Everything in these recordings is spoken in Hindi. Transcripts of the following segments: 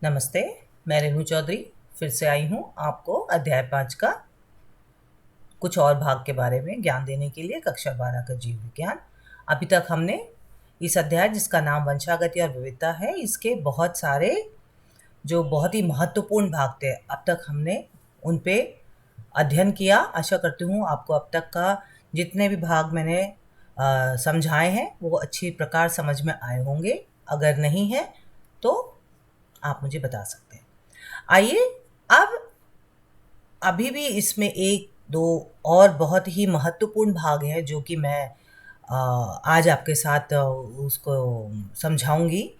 नमस्ते। मैं रेणु चौधरी फिर से आई हूँ आपको अध्याय 5 का कुछ और भाग के बारे में ज्ञान देने के लिए। कक्षा 12 का जीव विज्ञान। अभी तक हमने इस अध्याय, जिसका नाम वंशागति और विविधता है, इसके बहुत सारे जो बहुत ही महत्वपूर्ण भाग थे, अब तक हमने उन पे अध्ययन किया। आशा करती हूँ आपको अब तक का जितने भी भाग मैंने समझाए हैं वो अच्छी प्रकार समझ में आए होंगे। अगर नहीं है तो आप मुझे बता सकते हैं। आइए, अब अभी भी इसमें एक दो और बहुत ही महत्वपूर्ण भाग है जो कि मैं आज आपके साथ उसको समझाऊंगी।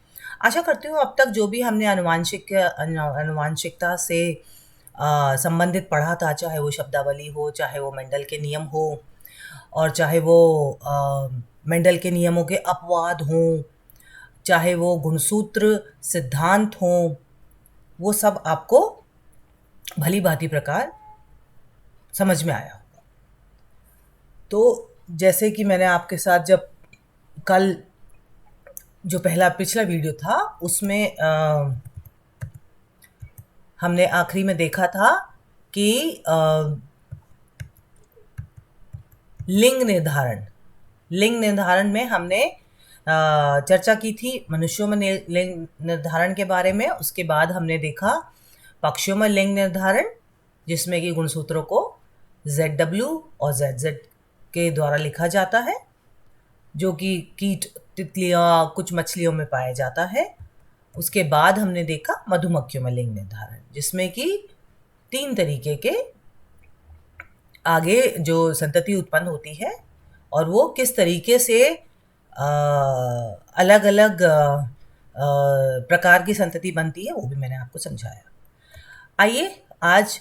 आशा करती हूँ अब तक जो भी हमने अनुवांशिकता से संबंधित पढ़ा था, चाहे वो शब्दावली हो, चाहे वो मेंडल के नियम हो, और चाहे वो मेंडल के नियमों के अपवाद हों, चाहे वो गुणसूत्र सिद्धांत हों, वो सब आपको भली भांति प्रकार समझ में आया होगा। तो जैसे कि मैंने आपके साथ जब कल जो पिछला वीडियो था उसमें हमने आखिरी में देखा था कि लिंग निर्धारण में हमने चर्चा की थी मनुष्यों में लिंग निर्धारण के बारे में। उसके बाद हमने देखा पक्षियों में लिंग निर्धारण, जिसमें कि गुणसूत्रों को ZW और ZZ के द्वारा लिखा जाता है, जो कि कीट, तितलियां, कुछ मछलियों में पाया जाता है। उसके बाद हमने देखा मधुमक्खियों में लिंग निर्धारण, जिसमें कि 3 तरीके के आगे जो संतति उत्पन्न होती है और वो किस तरीके से अलग अलग प्रकार की संतति बनती है, वो भी मैंने आपको समझाया। आइए, आज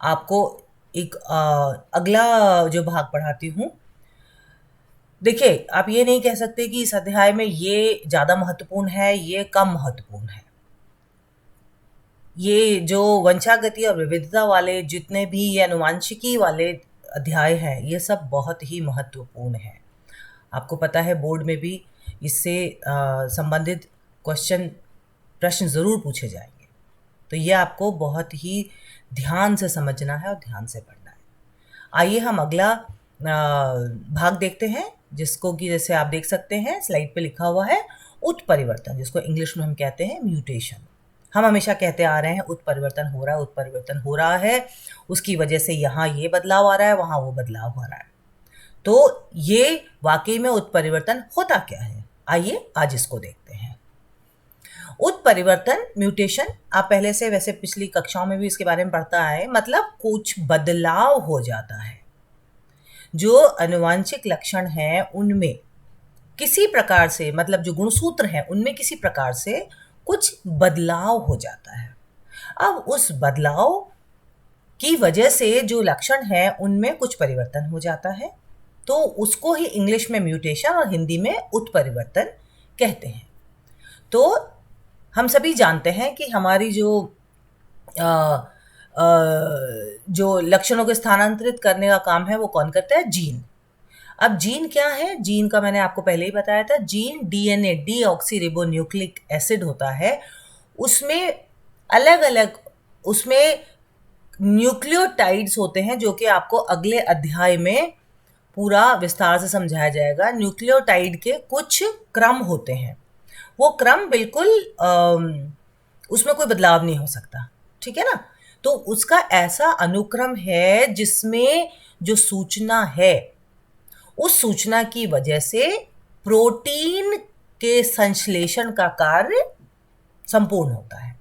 आपको एक अगला जो भाग पढ़ाती हूँ। देखिए, आप ये नहीं कह सकते कि इस अध्याय में ये ज़्यादा महत्वपूर्ण है, ये कम महत्वपूर्ण है। ये जो वंशागति और विविधता वाले जितने भी ये अनुवांशिकी वाले अध्याय हैं, ये सब बहुत ही महत्वपूर्ण है। आपको पता है बोर्ड में भी इससे संबंधित प्रश्न ज़रूर पूछे जाएंगे। तो ये आपको बहुत ही ध्यान से समझना है और ध्यान से पढ़ना है। आइए हम अगला भाग देखते हैं, जिसको कि जैसे आप देख सकते हैं स्लाइड पे लिखा हुआ है उत्परिवर्तन, जिसको इंग्लिश में हम कहते हैं म्यूटेशन। हम हमेशा कहते आ रहे हैं उत्परिवर्तन हो रहा है, उत्परिवर्तन हो रहा है, उसकी वजह से यहाँ ये बदलाव आ रहा है, वहाँ वो बदलाव हो रहा है। तो ये वाकई में उत्परिवर्तन होता क्या है? आइए आज इसको देखते हैं। उत्परिवर्तन, म्यूटेशन, आप पहले से वैसे पिछली कक्षाओं में भी इसके बारे में पढ़ता है। मतलब कुछ बदलाव हो जाता है, जो अनुवांशिक लक्षण हैं उनमें किसी प्रकार से, मतलब जो गुणसूत्र हैं उनमें किसी प्रकार से कुछ बदलाव हो जाता है। अब उस बदलाव की वजह से जो लक्षण है उनमें कुछ परिवर्तन हो जाता है, तो उसको ही इंग्लिश में म्यूटेशन और हिंदी में उत्परिवर्तन कहते हैं। तो हम सभी जानते हैं कि हमारी जो लक्षणों को स्थानांतरित करने का काम है वो कौन करता है? जीन। अब जीन क्या है? जीन का मैंने आपको पहले ही बताया था। जीन DNA, डीऑक्सीरिबोन्यूक्लिक एसिड होता है। उसमें अलग अलग उसमें न्यूक्लियोटाइड्स होते हैं, जो कि आपको अगले अध्याय में पूरा विस्तार से समझाया जाएगा। न्यूक्लियोटाइड के कुछ क्रम होते हैं, वो क्रम बिल्कुल उसमें कोई बदलाव नहीं हो सकता, ठीक है ना। तो उसका ऐसा अनुक्रम है जिसमें जो सूचना है, उस सूचना की वजह से प्रोटीन के संश्लेषण का कार्य संपूर्ण होता है।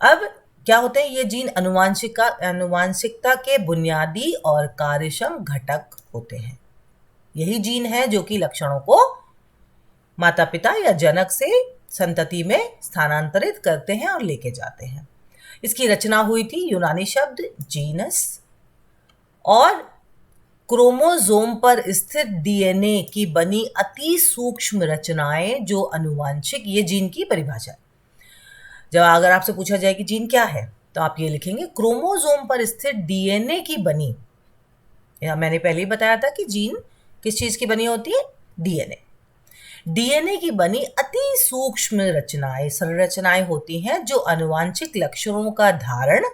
अब क्या होते हैं ये जीन? अनुवांशिकता के बुनियादी और कार्यक्षम घटक होते हैं। यही जीन है जो कि लक्षणों को माता पिता या जनक से संतति में स्थानांतरित करते हैं और लेके जाते हैं। इसकी रचना हुई थी यूनानी शब्द जीनस और क्रोमोसोम पर स्थित DNA की बनी अति सूक्ष्म रचनाएं जो अनुवांशिक, ये जीन की परिभाषा है। जब अगर आपसे पूछा जाए कि जीन क्या है, तो आप ये लिखेंगे क्रोमोसोम पर स्थित DNA की बनी। मैंने पहले ही बताया था कि जीन किस चीज की बनी होती है? DNA। डीएनए की बनी अति सूक्ष्म रचनाएं संरचनाएं होती हैं जो आनुवांशिक लक्षणों का धारण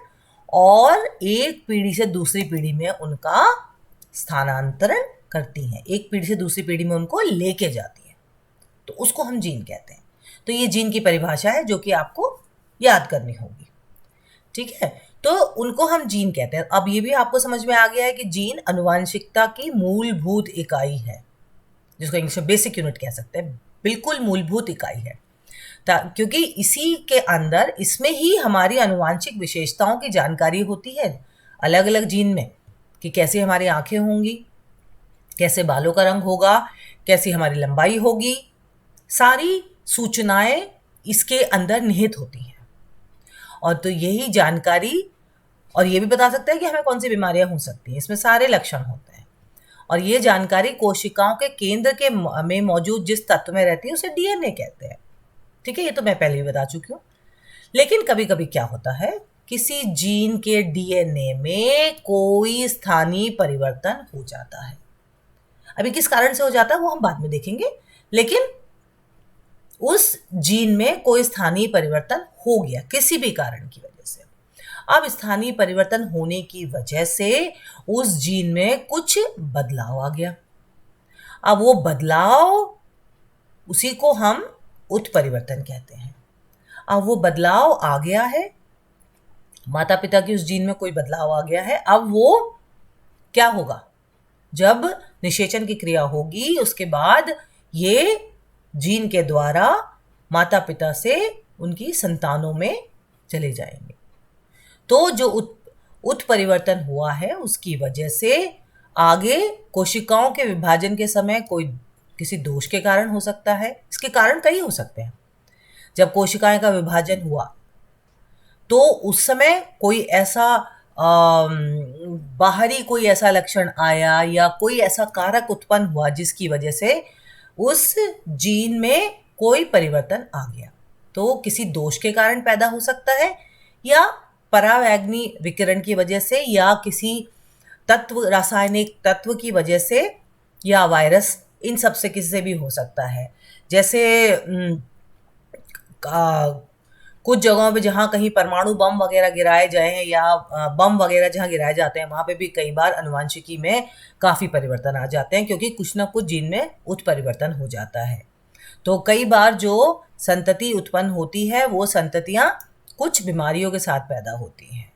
और एक पीढ़ी से दूसरी पीढ़ी में उनका स्थानांतरण करती हैं, एक पीढ़ी से दूसरी पीढ़ी में उनको लेके जाती हैं, तो उसको हम जीन कहते हैं। तो ये जीन की परिभाषा है जो कि आपको याद करनी होगी, ठीक है। तो उनको हम जीन कहते हैं। अब ये भी आपको समझ में आ गया है कि जीन आनुवांशिकता की मूलभूत इकाई है, जिसको इंग्लिश में बेसिक यूनिट कह सकते हैं, बिल्कुल मूलभूत इकाई है, क्योंकि इसी के अंदर इसमें ही हमारी आनुवांशिक विशेषताओं की जानकारी होती है अलग अलग जीन में, कि कैसे हमारी आंखें होंगी, कैसे बालों का रंग होगा, कैसी हमारी लंबाई होगी, सारी सूचनाएं इसके अंदर निहित होती हैं। और तो यही जानकारी, और ये भी बता सकता है कि हमें कौन सी बीमारियां हो सकती हैं, इसमें सारे लक्षण होते हैं। और ये जानकारी कोशिकाओं के केंद्र के में मौजूद जिस तत्व में रहती है उसे डीएनए कहते हैं, ठीक है। ये तो मैं पहले ही बता चुकी हूँ। लेकिन कभी कभी क्या होता है, किसी जीन के डीएनए में कोई स्थानीय परिवर्तन हो जाता है। अभी किस कारण से हो जाता है वो हम बाद में देखेंगे, लेकिन उस जीन में कोई स्थानीय परिवर्तन हो गया किसी भी कारण की वजह से। अब स्थानीय परिवर्तन होने की वजह से उस जीन में कुछ बदलाव आ गया। अब वो बदलाव, उसी को हम उत्परिवर्तन कहते हैं। अब वो बदलाव आ गया है, माता पिता की उस जीन में कोई बदलाव आ गया है। अब वो क्या होगा, जब निषेचन की क्रिया होगी उसके बाद ये जीन के द्वारा माता पिता से उनकी संतानों में चले जाएंगे। तो जो उत्परिवर्तन हुआ है उसकी वजह से आगे कोशिकाओं के विभाजन के समय कोई किसी दोष के कारण हो सकता है। इसके कारण कई हो सकते हैं। जब कोशिकाएं का विभाजन हुआ तो उस समय कोई ऐसा बाहरी कोई ऐसा लक्षण आया या कोई ऐसा कारक उत्पन्न हुआ जिसकी वजह से उस जीन में कोई परिवर्तन आ गया। तो किसी दोष के कारण पैदा हो सकता है, या परावैंगनी विकिरण की वजह से, या किसी तत्व, रासायनिक तत्व की वजह से, या वायरस, इन सब से किसी से भी हो सकता है। जैसे कुछ जगहों पे जहाँ कहीं परमाणु बम वगैरह गिराए जाए हैं, या बम वगैरह जहाँ गिराए जाते हैं, वहाँ पे भी कई बार आनुवांशिकी में काफ़ी परिवर्तन आ जाते हैं, क्योंकि कुछ ना कुछ जीन में उत्परिवर्तन हो जाता है। तो कई बार जो संतति उत्पन्न होती है वो संततियाँ कुछ बीमारियों के साथ पैदा होती हैं।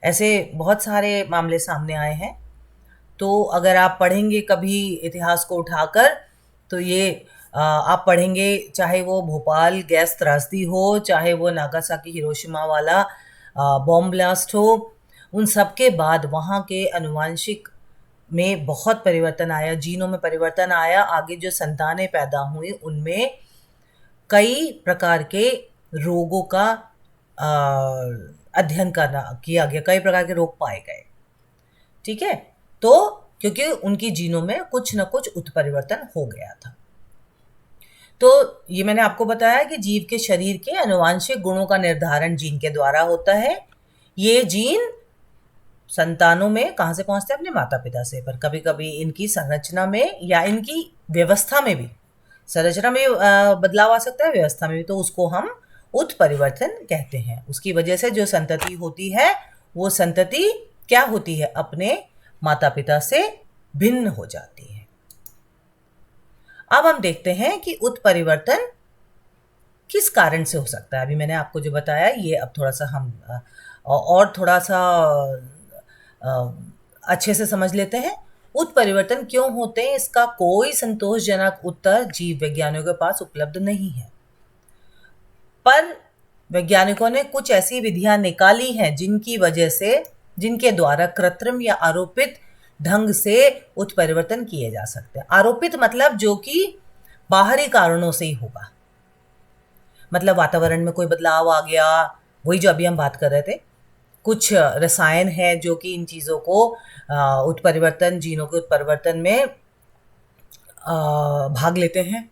ऐसे बहुत सारे मामले सामने आए हैं। तो अगर आप पढ़ेंगे कभी इतिहास को उठाकर, तो ये आप पढ़ेंगे, चाहे वो भोपाल गैस त्रासदी हो, चाहे वो नागासाकी हिरोशिमा वाला बॉम्ब ब्लास्ट हो, उन सब के बाद वहाँ के आनुवांशिक में बहुत परिवर्तन आया, जीनों में परिवर्तन आया। आगे जो संतानें पैदा हुई उनमें कई प्रकार के रोगों का अध्ययन किया गया, कई प्रकार के रोग पाए गए, ठीक है। तो क्योंकि उनकी जीनों में कुछ न कुछ उत्परिवर्तन हो गया था। तो ये मैंने आपको बताया कि जीव के शरीर के आनुवांशिक गुणों का निर्धारण जीन के द्वारा होता है। ये जीन संतानों में कहाँ से पहुँचते हैं, अपने माता पिता से। पर कभी कभी इनकी संरचना में या इनकी व्यवस्था में भी, संरचना में बदलाव आ सकता है, व्यवस्था में भी, तो उसको हम उत्परिवर्तन कहते हैं। उसकी वजह से जो संतति होती है वो संतति क्या होती है, अपने माता पिता से भिन्न हो जाती है। अब हम देखते हैं कि उत्परिवर्तन किस कारण से हो सकता है। अभी मैंने आपको जो बताया ये अब थोड़ा सा हम और थोड़ा सा अच्छे से समझ लेते हैं। उत्परिवर्तन क्यों होते हैं, इसका कोई संतोषजनक उत्तर जीव वैज्ञानिकों के पास उपलब्ध नहीं है। पर वैज्ञानिकों ने कुछ ऐसी विधियां निकाली हैं जिनकी वजह से, जिनके द्वारा कृत्रिम या आरोपित ढंग से उत्परिवर्तन किए जा सकते हैं। आरोपित मतलब जो कि बाहरी कारणों से ही होगा, मतलब वातावरण में कोई बदलाव आ गया, वही जो अभी हम बात कर रहे थे। कुछ रसायन है जो कि इन चीज़ों को उत्परिवर्तन, जीनों के उत्परिवर्तन में भाग लेते हैं।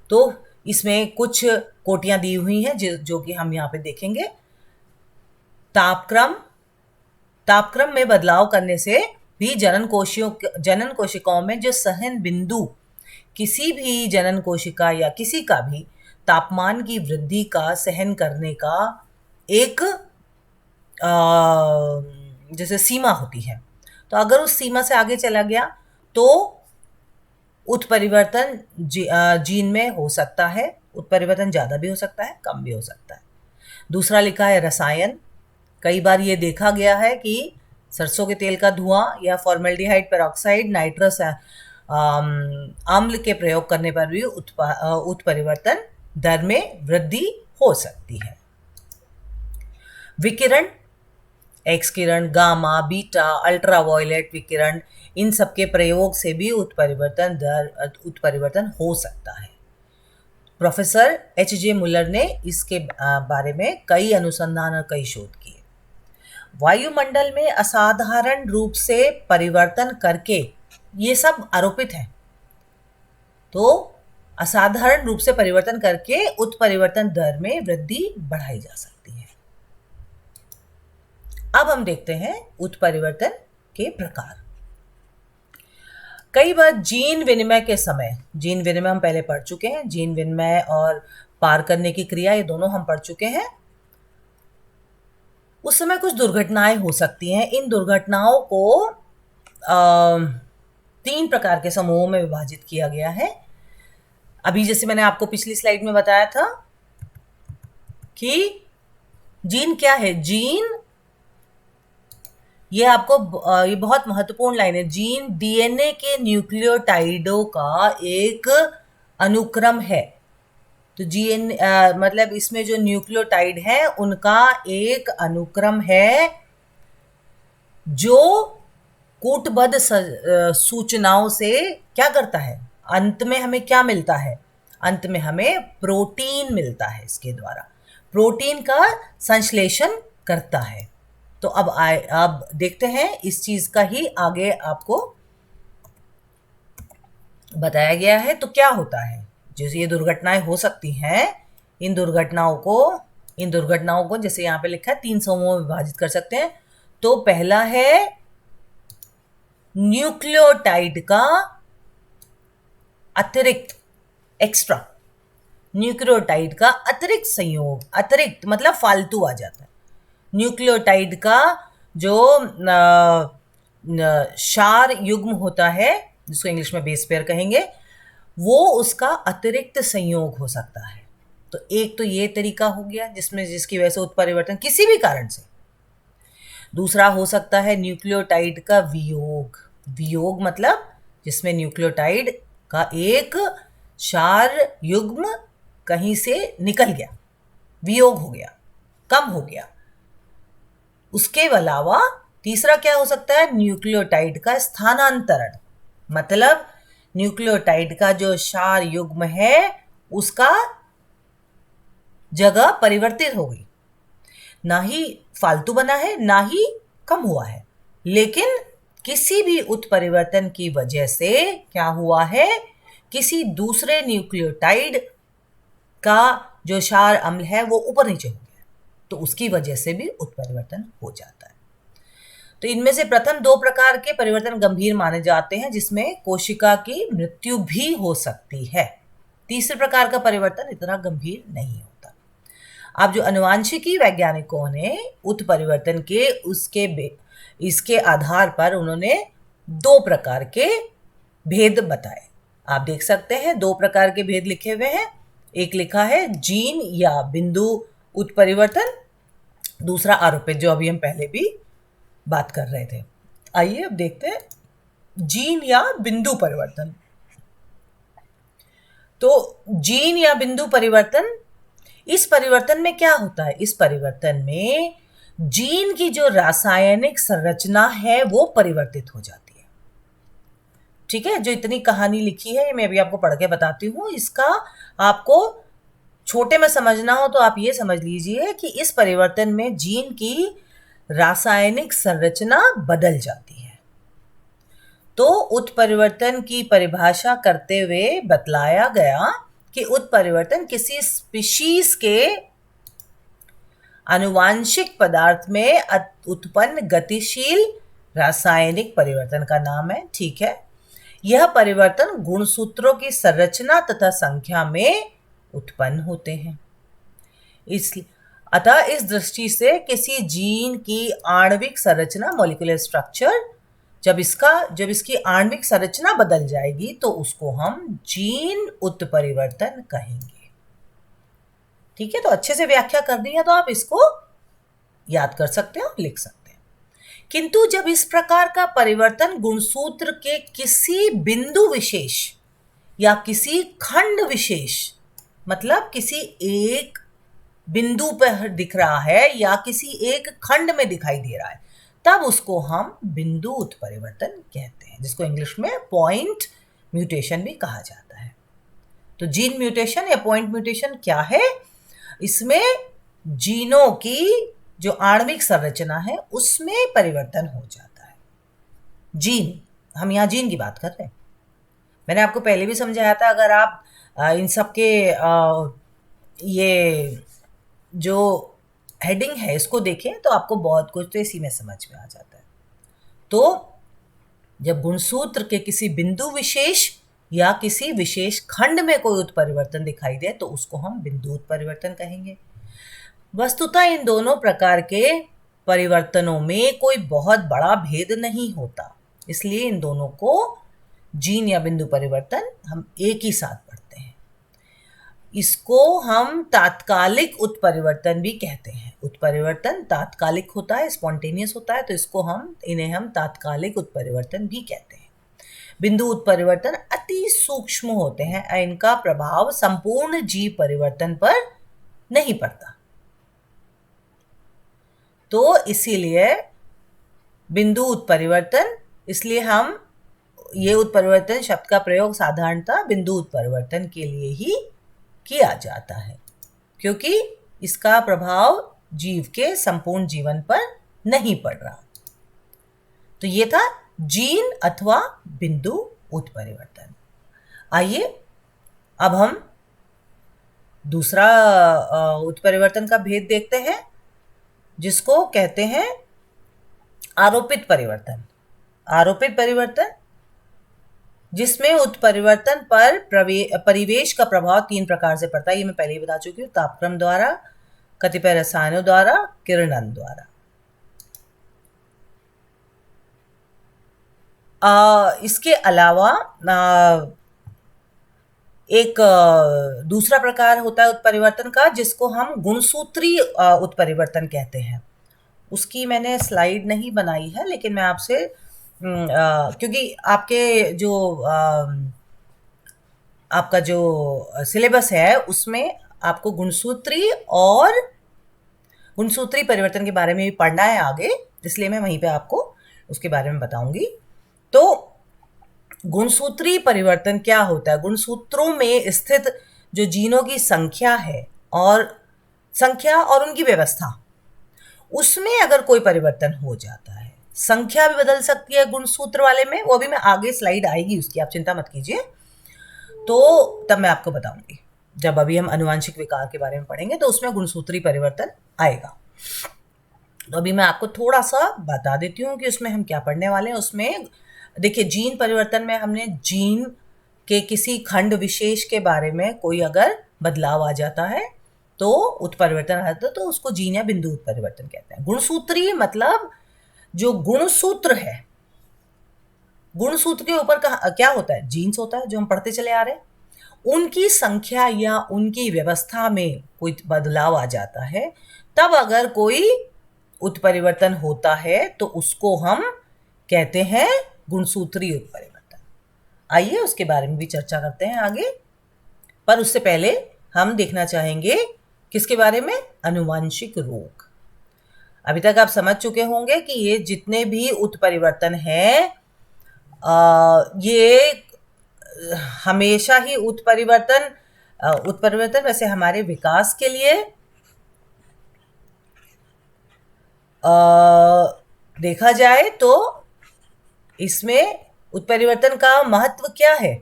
तो इसमें कुछ कोटियां दी हुई हैं जो कि हम यहाँ पे देखेंगे। तापक्रम में बदलाव करने से भी जनन कोशिकाओं में जो सहन बिंदु किसी भी जनन कोशिका या किसी का भी तापमान की वृद्धि का सहन करने का एक जैसे सीमा होती है। तो अगर उस सीमा से आगे चला गया तो उत्परिवर्तन जीन में हो सकता है। उत्परिवर्तन ज़्यादा भी हो सकता है, कम भी हो सकता है। दूसरा लिखा है रसायन। कई बार ये देखा गया है कि सरसों के तेल का धुआं या फॉर्मेल्डिहाइड पेरोक्साइड नाइट्रस अम्ल के प्रयोग करने पर भी उत्परिवर्तन दर में वृद्धि हो सकती है। विकिरण, एक्स किरण, गामा, बीटा, अल्ट्रावायलेट विकिरण, इन सब के प्रयोग से भी उत्परिवर्तन हो सकता है। Professor H.J. मुलर ने इसके बारे में कई अनुसंधान और कई शोध किए। वायुमंडल में असाधारण रूप से परिवर्तन करके, ये सब आरोपित है, तो असाधारण रूप से परिवर्तन करके उत्परिवर्तन दर में वृद्धि बढ़ाई जा सकती है। अब हम देखते हैं उत्परिवर्तन के प्रकार। कई बार जीन विनिमय के समय, जीन विनिमय हम पहले पढ़ चुके हैं, जीन विनिमय और पार करने की क्रिया, ये दोनों हम पढ़ चुके हैं। उस समय कुछ दुर्घटनाएं हो सकती हैं। इन दुर्घटनाओं को 3 प्रकार के समूहों में विभाजित किया गया है। अभी जैसे मैंने आपको पिछली स्लाइड में बताया था कि जीन क्या है। जीन, ये आपको ये बहुत महत्वपूर्ण लाइन है। जीन डीएनए के न्यूक्लियोटाइडों का एक अनुक्रम है। तो जीन मतलब इसमें जो न्यूक्लियोटाइड है उनका एक अनुक्रम है जो कूटबद्ध सूचनाओं से क्या करता है, अंत में हमें क्या मिलता है, अंत में हमें प्रोटीन मिलता है। इसके द्वारा प्रोटीन का संश्लेषण करता है। तो अब देखते हैं इस चीज का ही आगे आपको बताया गया है। तो क्या होता है, जैसे ये दुर्घटनाएं हो सकती हैं, इन दुर्घटनाओं को जैसे यहाँ पे लिखा है 3 समूहों में विभाजित कर सकते हैं। तो पहला है न्यूक्लियोटाइड का अतिरिक्त, एक्स्ट्रा, न्यूक्लियोटाइड का अतिरिक्त संयोग, अतिरिक्त मतलब फालतू आ जाता है। न्यूक्लियोटाइड का जो क्षार युग्म होता है, जिसको इंग्लिश में बेस पेयर कहेंगे, वो उसका अतिरिक्त संयोग हो सकता है। तो एक तो ये तरीका हो गया जिसकी वजह से उत्परिवर्तन किसी भी कारण से। दूसरा हो सकता है न्यूक्लियोटाइड का वियोग। वियोग मतलब जिसमें न्यूक्लियोटाइड का एक क्षार युग्म कहीं से निकल गया, वियोग हो गया, कम हो गया। उसके अलावा तीसरा क्या हो सकता है, न्यूक्लियोटाइड का स्थानांतरण, मतलब न्यूक्लियोटाइड का जो क्षार युग्म है उसका जगह परिवर्तित हो गई, ना ही फालतू बना है ना ही कम हुआ है, लेकिन किसी भी उत्परिवर्तन की वजह से क्या हुआ है, किसी दूसरे न्यूक्लियोटाइड का जो क्षार अम्ल है वो ऊपर नीचे हो गया, तो उसकी वजह से भी उत्परिवर्तन हो जाता है। तो इनमें से प्रथम 2 प्रकार के परिवर्तन गंभीर माने जाते हैं, जिसमें कोशिका की मृत्यु भी हो सकती है। तीसरे प्रकार का परिवर्तन इतना गंभीर नहीं होता। अब जो अनुवांशिकी वैज्ञानिकों ने उत्परिवर्तन के इसके आधार पर उन्होंने 2 प्रकार के भेद बताए। आप देख सकते हैं 2 प्रकार के भेद लिखे हुए हैं। एक लिखा है जीन या बिंदु उत्परिवर्तन, दूसरा आरोपित, जो अभी हम पहले भी बात कर रहे थे। आइए अब देखते हैं जीन या बिंदु परिवर्तन। तो जीन या बिंदु परिवर्तन, इस परिवर्तन में क्या होता है, इस परिवर्तन में जीन की जो रासायनिक संरचना है वो परिवर्तित हो जाती है। ठीक है, जो इतनी कहानी लिखी है मैं अभी आपको पढ़ के बताती हूँ। इसका आपको छोटे में समझना हो तो आप ये समझ लीजिए कि इस परिवर्तन में जीन की रासायनिक संरचना बदल जाती है। तो उत्परिवर्तन की परिभाषा करते हुए बतलाया गया कि उत्परिवर्तन किसी स्पीशीज के आनुवांशिक पदार्थ में उत्पन्न गतिशील रासायनिक परिवर्तन का नाम है। ठीक है, यह परिवर्तन गुणसूत्रों की संरचना तथा संख्या में उत्पन्न होते हैं। इसलिए अतः इस दृष्टि से किसी जीन की आणविक संरचना, मॉलिक्यूलर स्ट्रक्चर, जब इसकी आणविक संरचना बदल जाएगी तो उसको हम जीन उत्परिवर्तन कहेंगे। ठीक है, तो अच्छे से व्याख्या कर दी है तो आप इसको याद कर सकते हो, लिख सकते हैं। किंतु जब इस प्रकार का परिवर्तन गुणसूत्र के किसी बिंदु विशेष या किसी खंड विशेष, मतलब किसी एक बिंदु पर दिख रहा है या किसी एक खंड में दिखाई दे रहा है, तब उसको हम बिंदु उत्परिवर्तन कहते हैं, जिसको इंग्लिश में पॉइंट म्यूटेशन भी कहा जाता है। तो जीन म्यूटेशन या पॉइंट म्यूटेशन क्या है? इसमें जीनों की जो आणविक संरचना है उसमें परिवर्तन हो जाता है। जीन, हम यहाँ जीन की बात कर रहे हैं। मैंने आपको पहले भी समझाया था, अगर आप इन सब के ये जो हेडिंग है इसको देखें तो आपको बहुत कुछ तो इसी में समझ में आ जाता है। तो जब गुणसूत्र के किसी बिंदु विशेष या किसी विशेष खंड में कोई उत्परिवर्तन दिखाई दे तो उसको हम बिंदु उत्परिवर्तन कहेंगे। वस्तुतः इन दोनों प्रकार के परिवर्तनों में कोई बहुत बड़ा भेद नहीं होता, इसलिए इन दोनों को जीन या बिंदु परिवर्तन हम एक ही साथ पढ़ते हैं। इसको हम तात्कालिक उत्परिवर्तन भी कहते हैं। उत्परिवर्तन तात्कालिक होता है, स्पॉन्टेनियस होता है, तो इन्हें हम तात्कालिक उत्परिवर्तन भी कहते हैं। बिंदु उत्परिवर्तन अति सूक्ष्म होते हैं, इनका प्रभाव संपूर्ण जीव परिवर्तन पर नहीं पड़ता। तो इसीलिए बिंदु उत्परिवर्तन, इसलिए हम ये उत्परिवर्तन शब्द का प्रयोग साधारणतः बिंदु उत्परिवर्तन के लिए ही किया जाता है, क्योंकि इसका प्रभाव जीव के संपूर्ण जीवन पर नहीं पड़ रहा। तो ये था जीन अथवा बिंदु उत्परिवर्तन। आइए अब हम दूसरा उत्परिवर्तन का भेद देखते हैं, जिसको कहते हैं आरोपित परिवर्तन। आरोपित परिवर्तन, जिसमें उत्परिवर्तन पर परिवेश का प्रभाव 3 प्रकार से पड़ता है। ये मैं पहले ही बता चुकी हूँ, तापक्रम द्वारा, कतिपय रसायनों द्वारा, किरणन द्वारा। इसके अलावा एक दूसरा प्रकार होता है उत्परिवर्तन का, जिसको हम गुणसूत्री उत्परिवर्तन कहते हैं। उसकी मैंने स्लाइड नहीं बनाई है, लेकिन मैं आपसे क्योंकि आपका जो सिलेबस है उसमें आपको गुणसूत्री परिवर्तन के बारे में भी पढ़ना है आगे, इसलिए मैं वहीं पे आपको उसके बारे में बताऊंगी। तो गुणसूत्री परिवर्तन क्या होता है? गुणसूत्रों में स्थित जो जीनों की संख्या है और उनकी व्यवस्था, उसमें अगर कोई परिवर्तन हो जाता है, संख्या भी बदल सकती है गुणसूत्र वाले में, वो भी मैं आगे स्लाइड आएगी उसकी, आप चिंता मत कीजिए, तो तब मैं आपको बताऊंगी। जब अभी हम अनुवांशिक विकार के बारे में पढ़ेंगे तो उसमें गुणसूत्री परिवर्तन आएगा। तो अभी मैं आपको थोड़ा सा बता देती हूँ कि उसमें हम क्या पढ़ने वाले हैं। उसमें देखिए, जीन परिवर्तन में हमने जीन के किसी खंड विशेष के बारे में कोई अगर बदलाव आ जाता है तो उत्परिवर्तन आ जाता है, तो उसको जीन या बिंदु उत्परिवर्तन कहते हैं। गुणसूत्री मतलब जो गुणसूत्र है, गुणसूत्र के ऊपर क्या होता है? जीन्स होता है, जो हम पढ़ते चले आ रहे हैं। उनकी संख्या या उनकी व्यवस्था में कोई बदलाव आ जाता है, तब अगर कोई उत्परिवर्तन होता है तो उसको हम कहते हैं गुणसूत्री उत्परिवर्तन। आइए उसके बारे में भी चर्चा करते हैं आगे, पर उससे पहले हम देखना चाहेंगे किसके बारे में? अनुवांशिक रोग। अभी तक आप समझ चुके होंगे कि ये जितने भी उत्परिवर्तन हैं, ये हमेशा ही उत्परिवर्तन वैसे हमारे विकास के लिए देखा जाए तो इसमें उत्परिवर्तन का महत्व क्या है?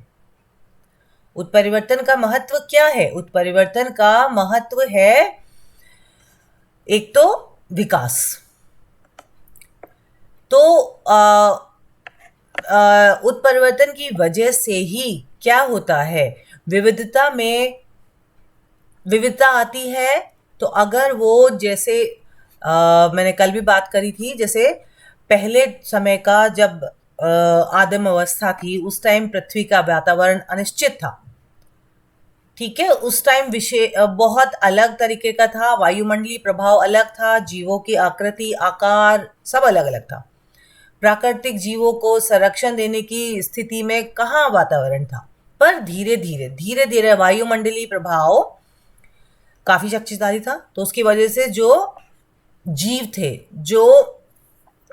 उत्परिवर्तन का महत्व क्या है? उत्परिवर्तन का महत्व है एक तो विकास। तो उत्परिवर्तन की वजह से ही क्या होता है, विविधता में विविधता आती है। तो अगर वो जैसे मैंने कल भी बात करी थी, जैसे पहले समय का जब आदिम अवस्था थी, उस टाइम पृथ्वी का वातावरण अनिश्चित था। ठीक है, उस टाइम विषय बहुत अलग तरीके का था, वायुमंडलीय प्रभाव अलग था, जीवों की आकृति आकार सब अलग अलग था। प्राकृतिक जीवों को संरक्षण देने की स्थिति में कहाँ वातावरण था। पर धीरे धीरे वायुमंडलीय प्रभाव काफी शक्तिशाली था, तो उसकी वजह से जो जीव थे, जो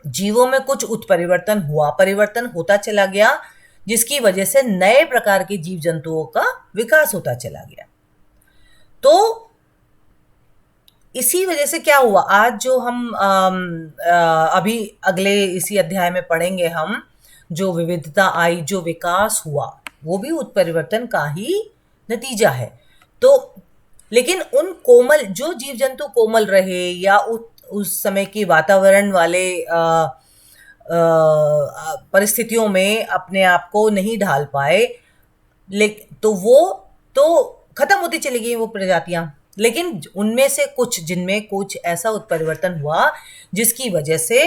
जीवों में कुछ उत्परिवर्तन हुआ, परिवर्तन होता चला गया, जिसकी वजह से नए प्रकार के जीव जंतुओं का विकास होता चला गया। तो इसी वजह से क्या हुआ, आज जो हम अभी अगले इसी अध्याय में पढ़ेंगे हम, जो विविधता आई, जो विकास हुआ, वो भी उत्परिवर्तन का ही नतीजा है। तो लेकिन उन कोमल जो जीव जंतु कोमल रहे या उस समय की वातावरण वाले परिस्थितियों में अपने आप को नहीं ढाल पाए, लेकिन तो वो तो खत्म होती चली गई वो प्रजातियां। लेकिन उनमें से कुछ, जिनमें कुछ ऐसा उत्परिवर्तन हुआ जिसकी वजह से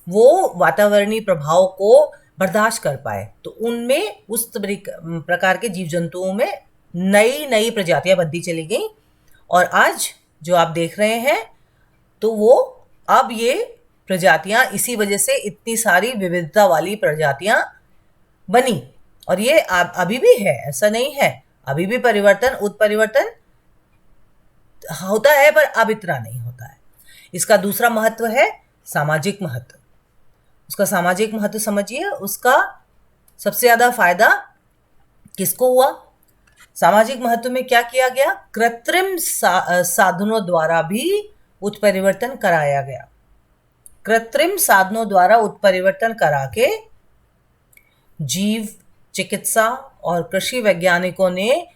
वो वातावरणीय प्रभाव को बर्दाश्त कर पाए, तो उनमें उस प्रकार के जीव जंतुओं में नई नई प्रजातियां बनती चली गई। और आज जो आप देख रहे हैं, तो वो अब ये प्रजातियां इसी वजह से इतनी सारी विविधता वाली प्रजातियां बनी। और ये अभी भी है, ऐसा नहीं है, अभी भी उत्परिवर्तन होता है, पर अब इतना नहीं होता है। इसका दूसरा महत्व है सामाजिक महत्व। उसका सामाजिक महत्व समझिए, उसका सबसे ज्यादा फायदा किसको हुआ। सामाजिक महत्व में क्या किया गया, कृत्रिम साधनों द्वारा भी उत्परिवर्तन कराया गया। कृत्रिम साधनों द्वारा उत्परिवर्तन करा के जीव चिकित्सा और कृषि वैज्ञानिकों ने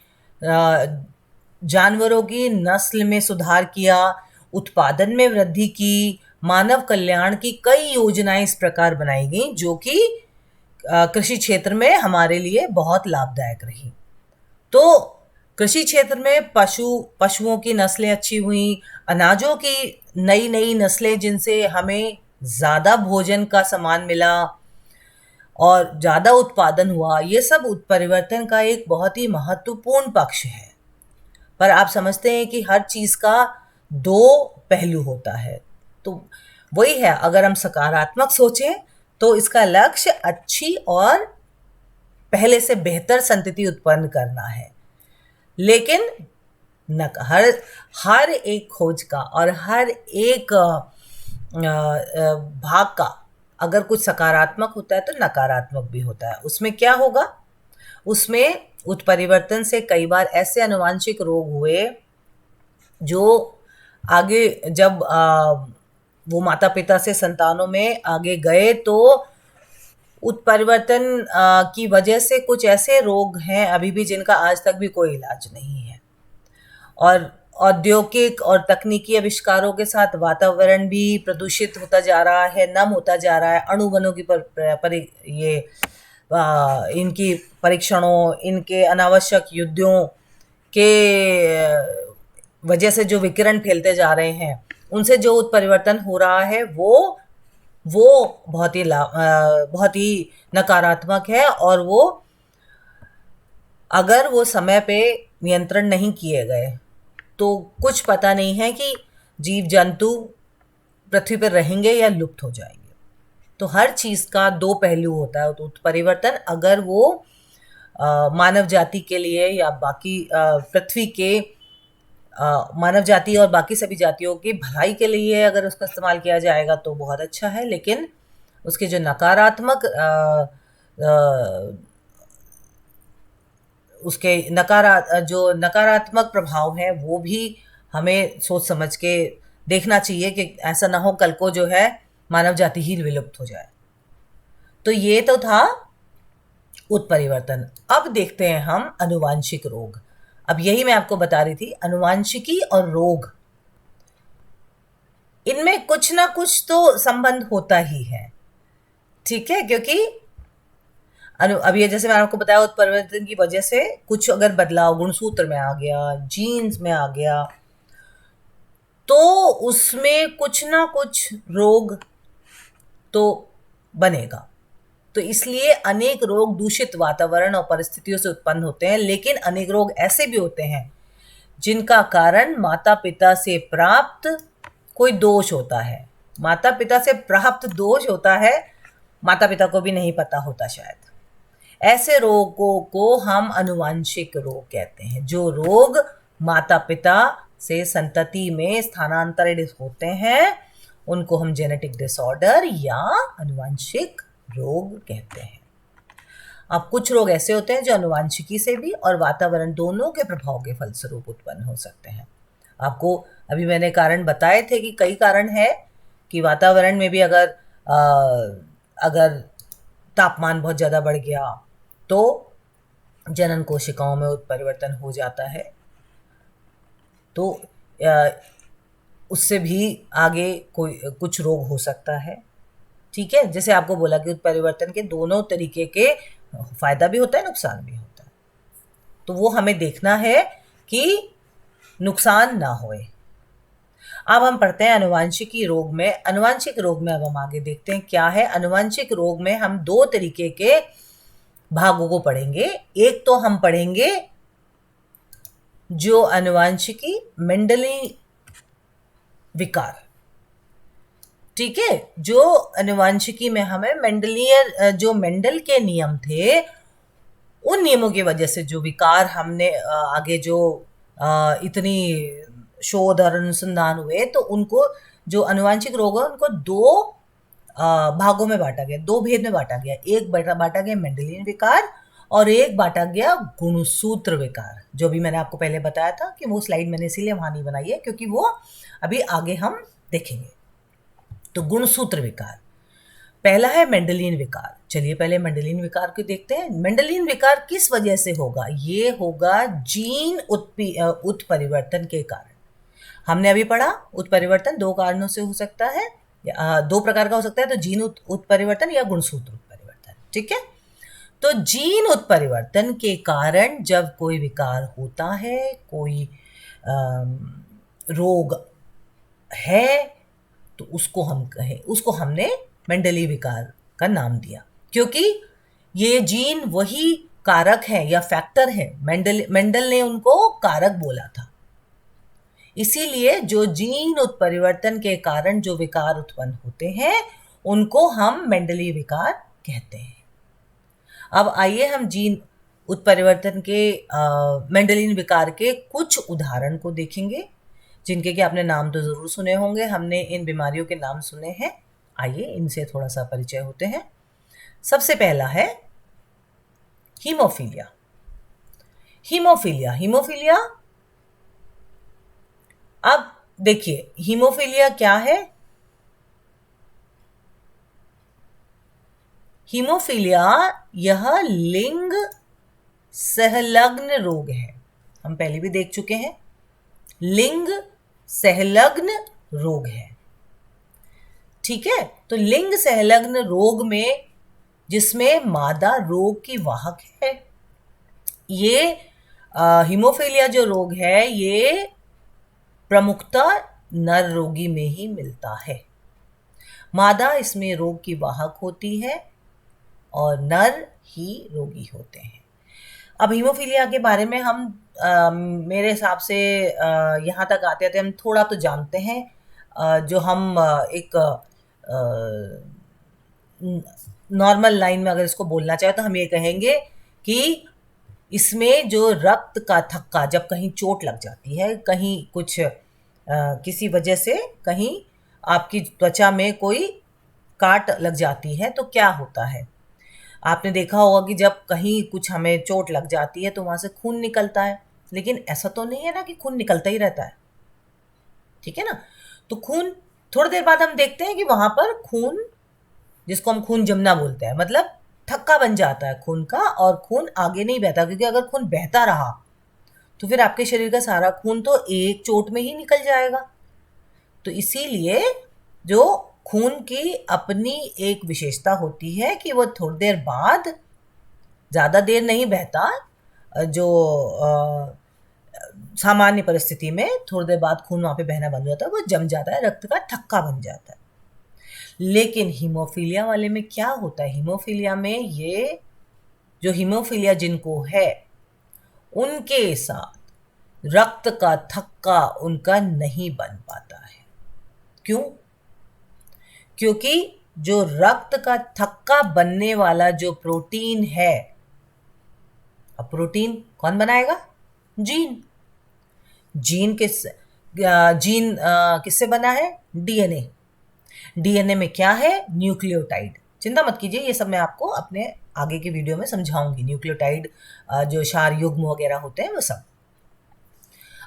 जानवरों की नस्ल में सुधार किया, उत्पादन में वृद्धि की, मानव कल्याण की कई योजनाएं इस प्रकार बनाई गई जो कि कृषि क्षेत्र में हमारे लिए बहुत लाभदायक रही। तो कृषि क्षेत्र में पशुओं की नस्लें अच्छी हुई, अनाजों की नई नई नस्लें जिनसे हमें ज़्यादा भोजन का सामान मिला और ज़्यादा उत्पादन हुआ। ये सब उत्परिवर्तन का एक बहुत ही महत्वपूर्ण पक्ष है। पर आप समझते हैं कि हर चीज़ का दो पहलू होता है। तो वही है, अगर हम सकारात्मक सोचें तो इसका लक्ष्य अच्छी और पहले से बेहतर संतति उत्पन्न करना है। लेकिन हर एक खोज का और हर एक भाग का अगर कुछ सकारात्मक होता है तो नकारात्मक भी होता है। उसमें क्या होगा, उसमें उत्परिवर्तन से कई बार ऐसे आनुवांशिक रोग हुए जो आगे जब वो माता पिता से संतानों में आगे गए, तो उत्परिवर्तन की वजह से कुछ ऐसे रोग हैं अभी भी जिनका आज तक भी कोई इलाज नहीं है। और औद्योगिक और तकनीकी आविष्कारों के साथ वातावरण भी प्रदूषित होता जा रहा है, नम होता जा रहा है। अणुबमों की इनकी परीक्षणों, इनके अनावश्यक युद्धों के वजह से जो विकिरण फैलते जा रहे हैं, उनसे जो उत्परिवर्तन हो रहा है वो बहुत ही नकारात्मक है। और वो अगर वो समय पे नियंत्रण नहीं किए गए तो कुछ पता नहीं है कि जीव जंतु पृथ्वी पर रहेंगे या लुप्त हो जाएंगे। तो हर चीज़ का दो पहलू होता है। तो उत्परिवर्तन अगर वो मानव जाति के लिए या बाकी पृथ्वी के मानव जाति और बाकी सभी जातियों की भलाई के लिए अगर उसका इस्तेमाल किया जाएगा तो बहुत अच्छा है। लेकिन उसके जो नकारात्मक प्रभाव है वो भी हमें सोच समझ के देखना चाहिए कि ऐसा ना हो कल को जो है मानव जाति ही विलुप्त हो जाए। तो ये तो था उत्परिवर्तन। अब देखते हैं हम आनुवांशिक रोग। अब यही मैं आपको बता रही थी, आनुवांशिकी और रोग, इनमें कुछ ना कुछ तो संबंध होता ही है। ठीक है, क्योंकि अब ये जैसे मैंने आपको बताया उत्परिवर्तन की वजह से कुछ अगर बदलाव गुणसूत्र में आ गया, जीन्स में आ गया, तो उसमें कुछ ना कुछ रोग तो बनेगा। तो इसलिए अनेक रोग दूषित वातावरण और परिस्थितियों से उत्पन्न होते हैं, लेकिन अनेक रोग ऐसे भी होते हैं जिनका कारण माता पिता से प्राप्त कोई दोष होता है। माता पिता से प्राप्त दोष होता है, माता पिता को भी नहीं पता होता शायद। ऐसे रोगों को हम आनुवांशिक रोग कहते हैं। जो रोग माता पिता से संतति में स्थानांतरित होते हैं उनको हम जेनेटिक डिसऑर्डर या आनुवांशिक रोग कहते हैं। अब कुछ रोग ऐसे होते हैं जो आनुवांशिकी से भी और वातावरण दोनों के प्रभाव के फलस्वरूप उत्पन्न हो सकते हैं। आपको अभी मैंने कारण बताए थे कि कई कारण है कि वातावरण में भी अगर तापमान बहुत ज़्यादा बढ़ गया तो जनन कोशिकाओं में उत्परिवर्तन हो जाता है, तो उससे भी आगे कुछ रोग हो सकता है। ठीक है, जैसे आपको बोला कि उत्परिवर्तन के दोनों तरीके के फायदा भी होता है, नुकसान भी होता है, तो वो हमें देखना है कि नुकसान ना होए। अब हम पढ़ते हैं अनुवांशिकी रोग में। अनुवांशिक रोग में अब हम आगे देखते हैं क्या है। अनुवांशिक रोग में हम दो तरीके के भागों को पढ़ेंगे। एक तो हम पढ़ेंगे जो अनुवांशिकी मेंडली विकार, ठीक है, जो अनुवांशिकी में हमें जो मेंडल के नियम थे उन नियमों की वजह से जो विकार हमने आगे जो इतनी शोध और अनुसंधान हुए, तो उनको जो अनुवांशिक रोग है उनको दो भागों में बांटा गया, दो भेद में बांटा गया। एक बांटा गया मेंडेलियन विकार और एक बांटा गया गुणसूत्र विकार, जो भी मैंने आपको पहले बताया था कि वो स्लाइड मैंने इसीलिए वहां नहीं बनाई है क्योंकि वो अभी आगे हम देखेंगे। तो गुणसूत्र विकार पहला है मेंडेलियन विकार। चलिए पहले मेंडेलियन विकार को देखते हैं। मेंडेलियन विकार किस वजह से होगा? ये होगा जीन उत्परिवर्तन के कारण। हमने अभी पढ़ा उत्परिवर्तन दो कारणों से हो सकता है, दो प्रकार का हो सकता है, तो जीन उत्परिवर्तन या गुणसूत्र उत्परिवर्तन। ठीक है, तो जीन उत्परिवर्तन के कारण जब कोई विकार होता है, कोई रोग है, तो उसको हमने मेंडली विकार का नाम दिया, क्योंकि ये जीन वही कारक है या फैक्टर है। मेंडल ने उनको कारक बोला था। इसीलिए जो जीन उत्परिवर्तन के कारण जो विकार उत्पन्न होते हैं उनको हम मेंडली विकार कहते हैं। अब आइए हम जीन उत्परिवर्तन के मेंडेलियन विकार के कुछ उदाहरण को देखेंगे, जिनके कि आपने नाम तो जरूर सुने होंगे। हमने इन बीमारियों के नाम सुने हैं, आइए इनसे थोड़ा सा परिचय होते हैं। सबसे पहला है हीमोफीलिया। हीमोफीलिया अब देखिए हीमोफीलिया क्या है। हीमोफीलिया यह लिंग सहलग्न रोग है। हम पहले भी देख चुके हैं, लिंग सहलग्न रोग है। ठीक है, तो लिंग सहलग्न रोग में जिसमें मादा रोग की वाहक है, ये हीमोफीलिया जो रोग है ये प्रमुखतः नर रोगी में ही मिलता है। मादा इसमें रोग की वाहक होती है और नर ही रोगी होते हैं। अब हीमोफीलिया के बारे में हम मेरे हिसाब से यहाँ तक आते थे हम थोड़ा तो जानते हैं। जो हम एक नॉर्मल लाइन में अगर इसको बोलना चाहे तो हम ये कहेंगे कि इसमें जो रक्त का थक्का, जब कहीं चोट लग जाती है, कहीं कुछ किसी वजह से कहीं आपकी त्वचा में कोई काट लग जाती है, तो क्या होता है, आपने देखा होगा कि जब कहीं कुछ हमें चोट लग जाती है तो वहां से खून निकलता है, लेकिन ऐसा तो नहीं है ना कि खून निकलता ही रहता है। ठीक है ना, तो खून थोड़ी देर बाद हम देखते हैं कि वहां पर खून, जिसको हम खून जमना बोलते हैं, मतलब थक्का बन जाता है खून का और खून आगे नहीं बहता, क्योंकि अगर खून बहता रहा तो फिर आपके शरीर का सारा खून तो एक चोट में ही निकल जाएगा। तो इसीलिए जो खून की अपनी एक विशेषता होती है कि वो थोड़ी देर बाद ज़्यादा देर नहीं बहता, जो सामान्य परिस्थिति में थोड़ी देर बाद खून वहाँ पे बहना बंद हो जाता है, वो जम जाता है, रक्त का थक्का बन जाता है। लेकिन हीमोफीलिया वाले में क्या होता है, हीमोफीलिया में ये जो हीमोफीलिया जिनको है उनके साथ रक्त का थक्का उनका नहीं बन पाता है। क्यों? क्योंकि जो रक्त का थक्का बनने वाला जो प्रोटीन है, अब प्रोटीन कौन बनाएगा? जीन। जीन किससे बना है? डीएनए। डीएनए में क्या है? न्यूक्लियोटाइड। चिंता मत कीजिए, ये सब मैं आपको अपने आगे की वीडियो में समझाऊंगी। न्यूक्लियोटाइड जो क्षार युग्म वगैरह होते हैं वो सब।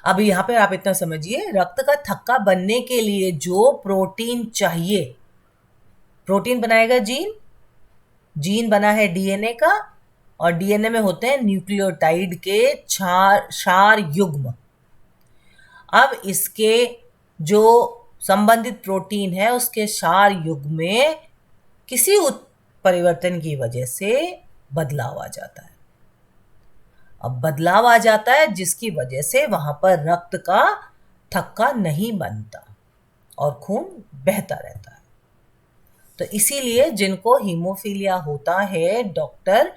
अब यहाँ पे आप इतना समझिए, रक्त का थक्का बनने के लिए जो प्रोटीन चाहिए, प्रोटीन बनाएगा जीन, जीन बना है डीएनए का, और डीएनए में होते हैं न्यूक्लियोटाइड के क्षार युग्म। अब इसके जो संबंधित प्रोटीन है उसके क्षार युग्म में किसी परिवर्तन की वजह से बदलाव आ जाता है। अब बदलाव आ जाता है जिसकी वजह से वहां पर रक्त का थक्का नहीं बनता और खून बहता रहता है। तो इसीलिए जिनको हीमोफीलिया होता है, डॉक्टर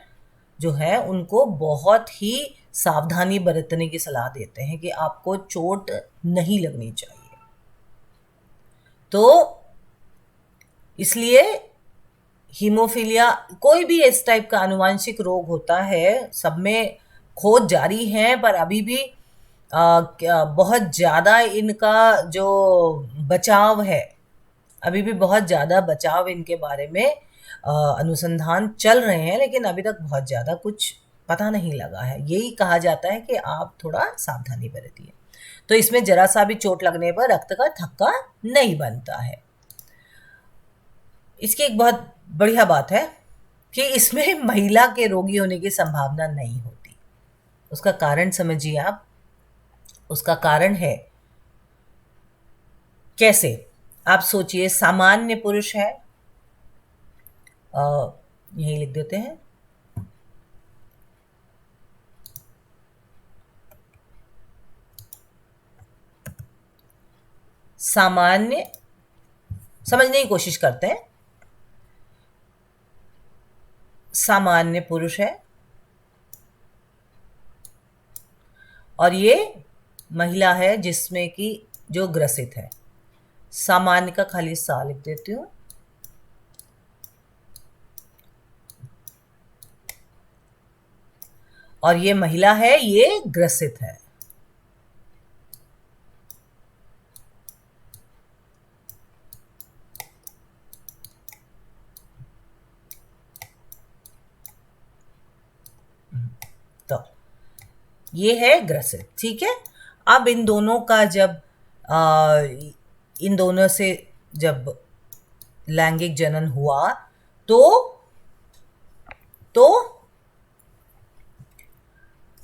जो है उनको बहुत ही सावधानी बरतने की सलाह देते हैं कि आपको चोट नहीं लगनी चाहिए। तो इसलिए हीमोफीलिया कोई भी इस टाइप का आनुवांशिक रोग होता है, सब में खोज जारी है, पर अभी भी बहुत ज़्यादा इनका जो बचाव है, अभी भी बहुत ज़्यादा बचाव इनके बारे में अनुसंधान चल रहे हैं, लेकिन अभी तक बहुत ज़्यादा कुछ पता नहीं लगा है। यही कहा जाता है कि आप थोड़ा सावधानी बरतिए। तो इसमें जरा सा भी चोट लगने पर रक्त का थक्का नहीं बनता है। इसकी एक बहुत बढ़िया बात है कि इसमें महिला के रोगी होने की संभावना नहीं होती। उसका कारण समझिए आप। उसका कारण है कैसे? आप सोचिए, सामान्य पुरुष है, यही लिख देते हैं, सामान्य, समझने की कोशिश करते हैं। सामान्य पुरुष है और ये महिला है जिसमें कि जो ग्रसित है। सामान्य का खाली सा लिख देती हूं, और ये महिला है, ये ग्रसित है। तो ये है ग्रसित, ठीक है। अब इन दोनों का जब इन दोनों से जब लैंगिक जनन हुआ तो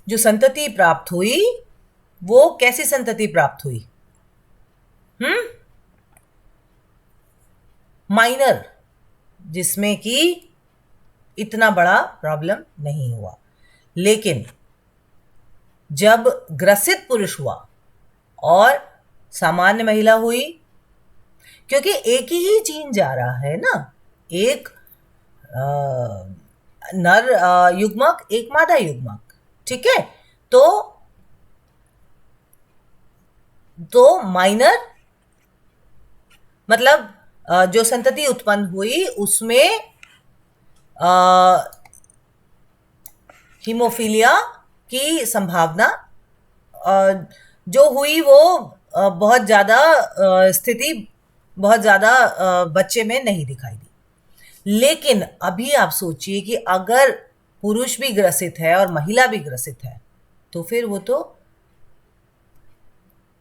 जो संतति प्राप्त हुई वो कैसी संतति प्राप्त हुई? माइनर, जिसमें कि इतना बड़ा प्रॉब्लम नहीं हुआ। लेकिन जब ग्रसित पुरुष हुआ और सामान्य महिला हुई, क्योंकि एक ही जीन जा रहा है ना, एक नर युग्मक, एक मादा युग्मक, ठीक है। तो माइनर मतलब जो संतति उत्पन्न हुई उसमें हीमोफीलिया की संभावना जो हुई वो बहुत ज़्यादा स्थिति बहुत ज़्यादा बच्चे में नहीं दिखाई दी। लेकिन अभी आप सोचिए कि अगर पुरुष भी ग्रसित है और महिला भी ग्रसित है तो फिर वो तो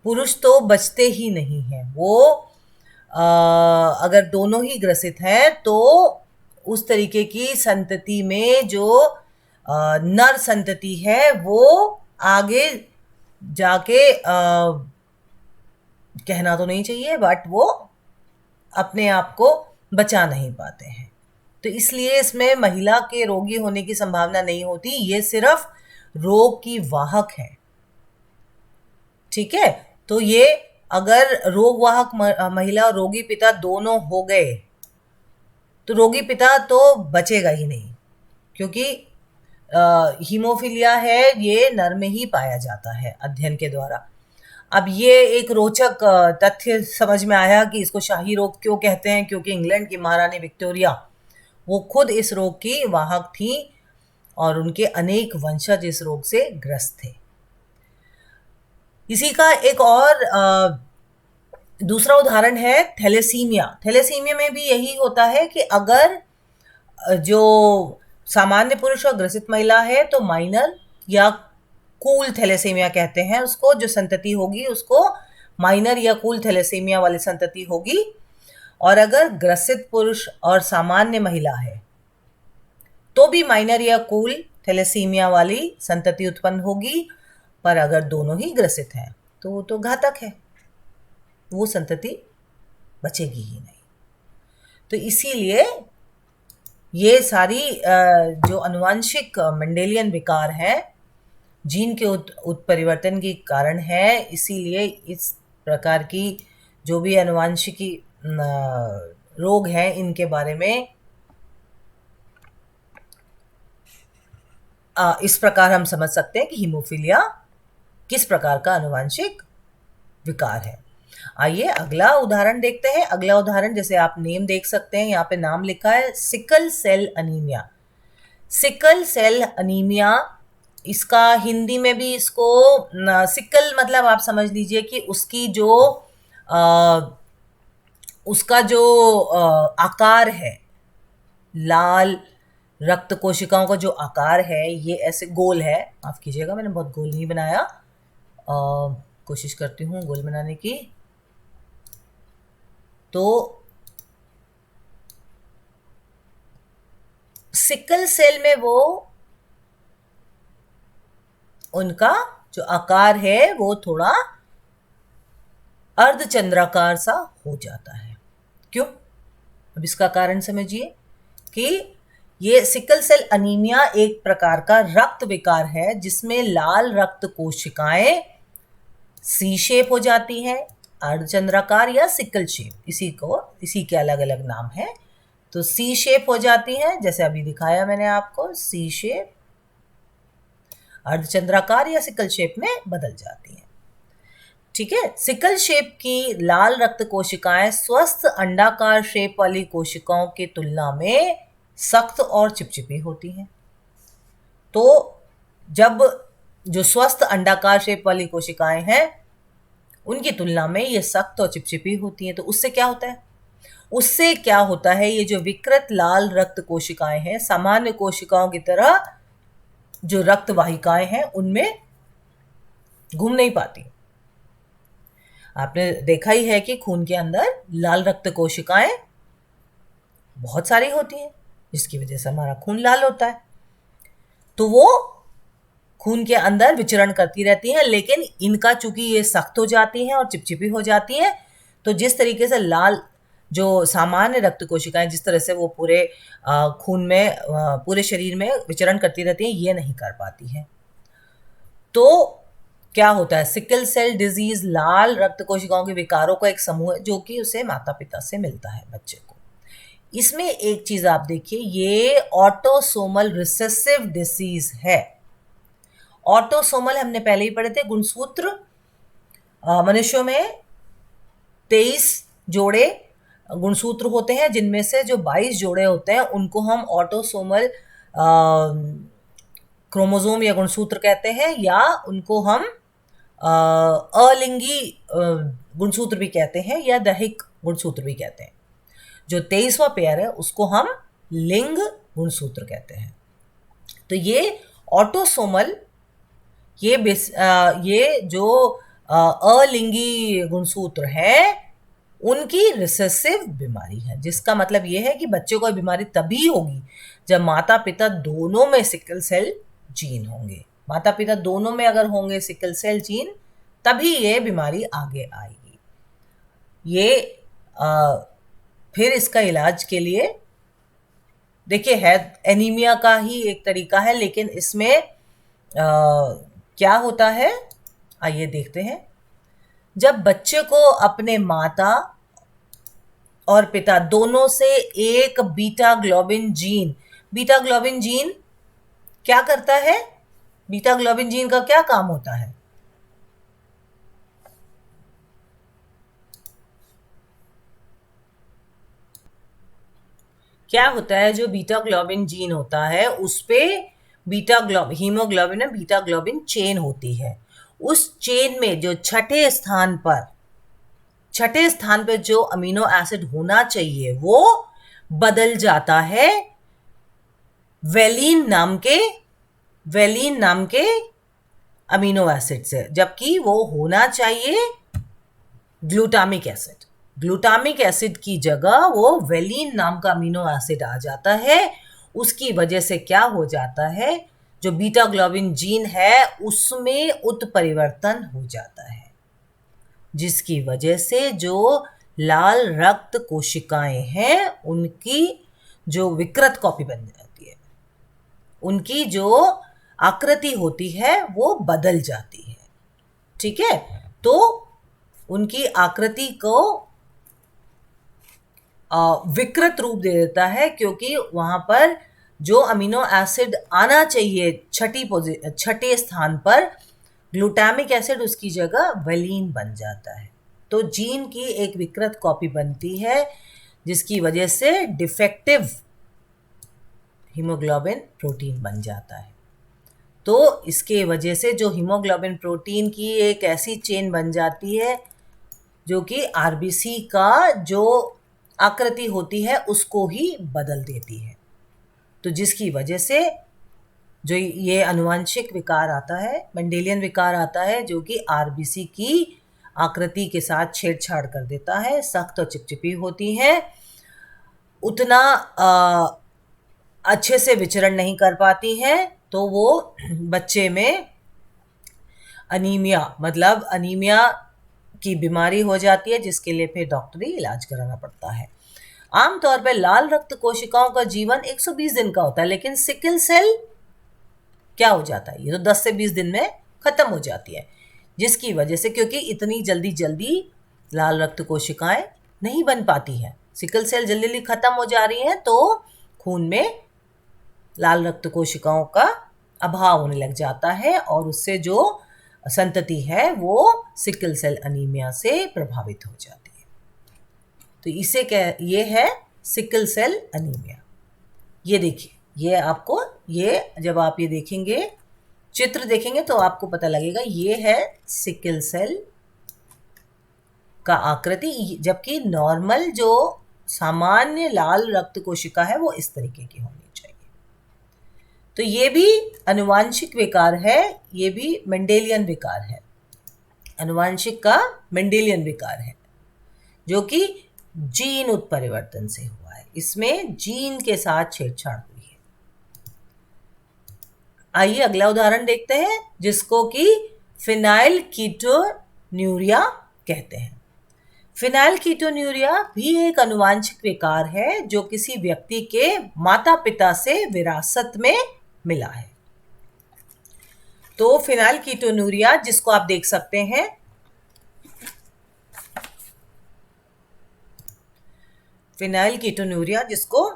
पुरुष तो बचते ही नहीं है। वो अगर दोनों ही ग्रसित हैं तो उस तरीके की संतति में जो नर संतति है वो आगे जाके कहना तो नहीं चाहिए, बट वो अपने आप को बचा नहीं पाते हैं। तो इसलिए इसमें महिला के रोगी होने की संभावना नहीं होती, ये सिर्फ रोग की वाहक है। ठीक है, तो ये अगर रोगवाहक महिला और रोगी पिता दोनों हो गए तो रोगी पिता तो बचेगा ही नहीं, क्योंकि हीमोफीलिया है ये नर में ही पाया जाता है अध्ययन के द्वारा। अब ये एक रोचक तथ्य समझ में आया कि इसको शाही रोग क्यों कहते हैं, क्योंकि इंग्लैंड की महारानी विक्टोरिया वो खुद इस रोग की वाहक थी और उनके अनेक वंशज इस रोग से ग्रस्त थे। इसी का एक और दूसरा उदाहरण है थैलेसीमिया। थैलेसीमिया में भी यही होता है कि अगर जो सामान्य पुरुष और ग्रसित महिला है तो माइनर या कूल थैलेसीमिया कहते हैं उसको, जो संतति होगी उसको माइनर या कूल थैलेसीमिया वाली संतति होगी। और अगर ग्रसित पुरुष और सामान्य महिला है तो भी माइनर या कूल थैलेसीमिया वाली संतति उत्पन्न होगी, पर अगर दोनों ही ग्रसित हैं तो घातक है, वो संतति बचेगी ही नहीं। तो इसीलिए ये सारी जो अनुवांशिक मेंडेलियन विकार हैं जीन के उत्परिवर्तन के कारण है। इसीलिए इस प्रकार की जो भी अनुवांशिकी रोग हैं इनके बारे में इस प्रकार हम समझ सकते हैं कि हीमोफीलिया किस प्रकार का अनुवांशिक विकार है। आइए अगला उदाहरण देखते हैं। अगला उदाहरण, जैसे आप नेम देख सकते हैं, यहाँ पे नाम लिखा है sickle cell anaemia. Sickle cell anaemia, इसका हिंदी में भी इसको सिकल मतलब आप समझ लीजिए कि उसकी जो उसका जो आकार है, लाल रक्त कोशिकाओं का जो आकार है ये ऐसे गोल है। माफ कीजिएगा मैंने बहुत गोल नहीं बनाया, कोशिश करती हूँ गोल बनाने की। तो सिकल सेल में वो उनका जो आकार है वो थोड़ा अर्धचंद्राकार सा हो जाता है। क्यों? अब इसका कारण समझिए कि ये सिकल सेल अनीमिया एक प्रकार का रक्त विकार है जिसमें लाल रक्त कोशिकाएं सी शेप हो जाती हैं, अर्धचंद्राकार या सिकल शेप, इसी के अलग अलग नाम है। तो सी शेप हो जाती है, जैसे अभी दिखाया मैंने आपको, सी शेप, अर्धचंद्राकार या सिकल शेप में बदल जाती हैं। ठीक है, सिकल शेप की लाल रक्त कोशिकाएं स्वस्थ अंडाकार शेप वाली कोशिकाओं की तुलना में सख्त और चिपचिपी होती हैं। तो जब जो स्वस्थ अंडाकार शेप वाली कोशिकाएं हैं उनकी तुलना में ये सख्त और चिपचिपी होती हैं। तो उससे क्या होता है, ये जो विकृत लाल रक्त कोशिकाएं हैं सामान्य कोशिकाओं की तरह जो रक्त वाहिकाएं हैं उनमें घूम नहीं पाती। आपने देखा ही है कि खून के अंदर लाल रक्त कोशिकाएं बहुत सारी होती हैं जिसकी वजह से हमारा खून लाल होता है। तो वो खून के अंदर विचरण करती रहती हैं, लेकिन इनका चूंकि ये सख्त हो जाती हैं और चिपचिपी हो जाती हैं, तो जिस तरीके से लाल जो सामान्य रक्त कोशिकाएं जिस तरह से वो पूरे खून में पूरे शरीर में विचरण करती रहती हैं, ये नहीं कर पाती हैं। तो क्या होता है, सिकल सेल डिजीज लाल रक्त कोशिकाओं के विकारों का एक समूह है जो कि उसे माता पिता से मिलता है बच्चे को। इसमें एक चीज आप देखिए, ये ऑटोसोमल रिसेसिव डिसीज है। ऑटोसोमल हमने पहले ही पढ़े थे, गुणसूत्र मनुष्यों में 23 जोड़े गुणसूत्र होते हैं, जिनमें से जो 22 जोड़े होते हैं उनको हम ऑटोसोमल क्रोमोसोम या गुणसूत्र कहते हैं, या उनको हम अलिंगी गुणसूत्र भी कहते हैं या दैहिक गुणसूत्र भी कहते हैं। जो 23वां पेयर है उसको हम लिंग गुणसूत्र कहते हैं। तो ये ऑटोसोमल ये जो अलिंगी गुणसूत्र है उनकी रिसेसिव बीमारी है, जिसका मतलब ये है कि बच्चे को बीमारी तभी होगी जब माता पिता दोनों में सिकल सेल जीन होंगे। माता पिता दोनों में अगर होंगे सिकल सेल जीन तभी ये बीमारी आगे आएगी। ये फिर इसका इलाज के लिए देखिए है एनीमिया का ही एक तरीका है, लेकिन इसमें क्या होता है आइए देखते हैं। जब बच्चे को अपने माता और पिता दोनों से एक बीटा ग्लोबिन जीन क्या करता है? बीटा ग्लोबिन जीन का क्या काम होता है? क्या होता है? जो बीटा ग्लोबिन जीन होता है उस पे हीमोग्लोबिन में बीटा ग्लोबिन चेन होती है। उस चेन में जो छठे स्थान पर जो अमीनो एसिड होना चाहिए वो बदल जाता है वेलिन नाम के अमीनो एसिड से, जबकि वो होना चाहिए ग्लूटामिक एसिड की जगह वो वेलिन नाम का अमीनो एसिड आ जाता है। उसकी वजह से क्या हो जाता है? जो बीटा ग्लोबिन जीन है उसमें उत्परिवर्तन हो जाता है, जिसकी वजह से जो लाल रक्त कोशिकाएं हैं उनकी जो विकृत कॉपी बन जाती है, उनकी जो आकृति होती है वो बदल जाती है। ठीक है, तो उनकी आकृति को विकृत रूप दे देता है, क्योंकि वहां पर जो अमीनो एसिड आना चाहिए छठे स्थान पर, ग्लूटामिक एसिड उसकी जगह वेलिन बन जाता है। तो जीन की एक विकृत कॉपी बनती है, जिसकी वजह से डिफेक्टिव हीमोग्लोबिन प्रोटीन बन जाता है। तो इसके वजह से जो हीमोग्लोबिन प्रोटीन की एक ऐसी चेन बन जाती है जो कि आरबीसी का जो आकृति होती है उसको ही बदल देती है। तो जिसकी वजह से जो ये अनुवांशिक विकार आता है, मेंडेलियन विकार आता है, जो कि आरबीसी की आकृति के साथ छेड़छाड़ कर देता है, सख्त और चिपचिपी होती है, उतना अच्छे से विचरण नहीं कर पाती हैं, तो वो बच्चे में अनीमिया की बीमारी हो जाती है, जिसके लिए फिर डॉक्टरी इलाज कराना पड़ता है। आमतौर पर लाल रक्त कोशिकाओं का जीवन 120 दिन का होता है, लेकिन सिकल सेल क्या हो जाता है, ये तो 10 से 20 दिन में खत्म हो जाती है, जिसकी वजह से क्योंकि इतनी जल्दी लाल रक्त कोशिकाएं नहीं बन पाती हैं, सिकल सेल जल्दी खत्म हो जा रही हैं, तो खून में लाल रक्त कोशिकाओं का अभाव होने लग जाता है और उससे जो संतति है वो सिकल सेल अनीमिया से प्रभावित हो जाती है। तो ये है सिकल सेल अनीमिया। ये देखिए, ये आपको जब आप ये देखेंगे, चित्र देखेंगे तो आपको पता लगेगा ये है सिकल सेल का आकृति, जबकि नॉर्मल जो सामान्य लाल रक्त कोशिका है वो इस तरीके की होनी चाहिए। तो ये भी अनुवांशिक विकार है, ये भी मेंडेलियन विकार है, अनुवांशिक का मेंडेलियन विकार है, जो कि जीन उत्परिवर्तन से हुआ है, इसमें जीन के साथ छेड़छाड़ हुई है। आइए अगला उदाहरण देखते हैं, जिसको कि फिनाइल कीटोन्यूरिया कहते हैं। फिनाइल कीटोन्यूरिया भी एक अनुवांशिक विकार है जो किसी व्यक्ति के माता पिता से विरासत में मिला है। तो फिनाइल कीटोन्यूरिया, जिसको आप देख सकते हैं, फिनाइल कीटोन्यूरिया जिसको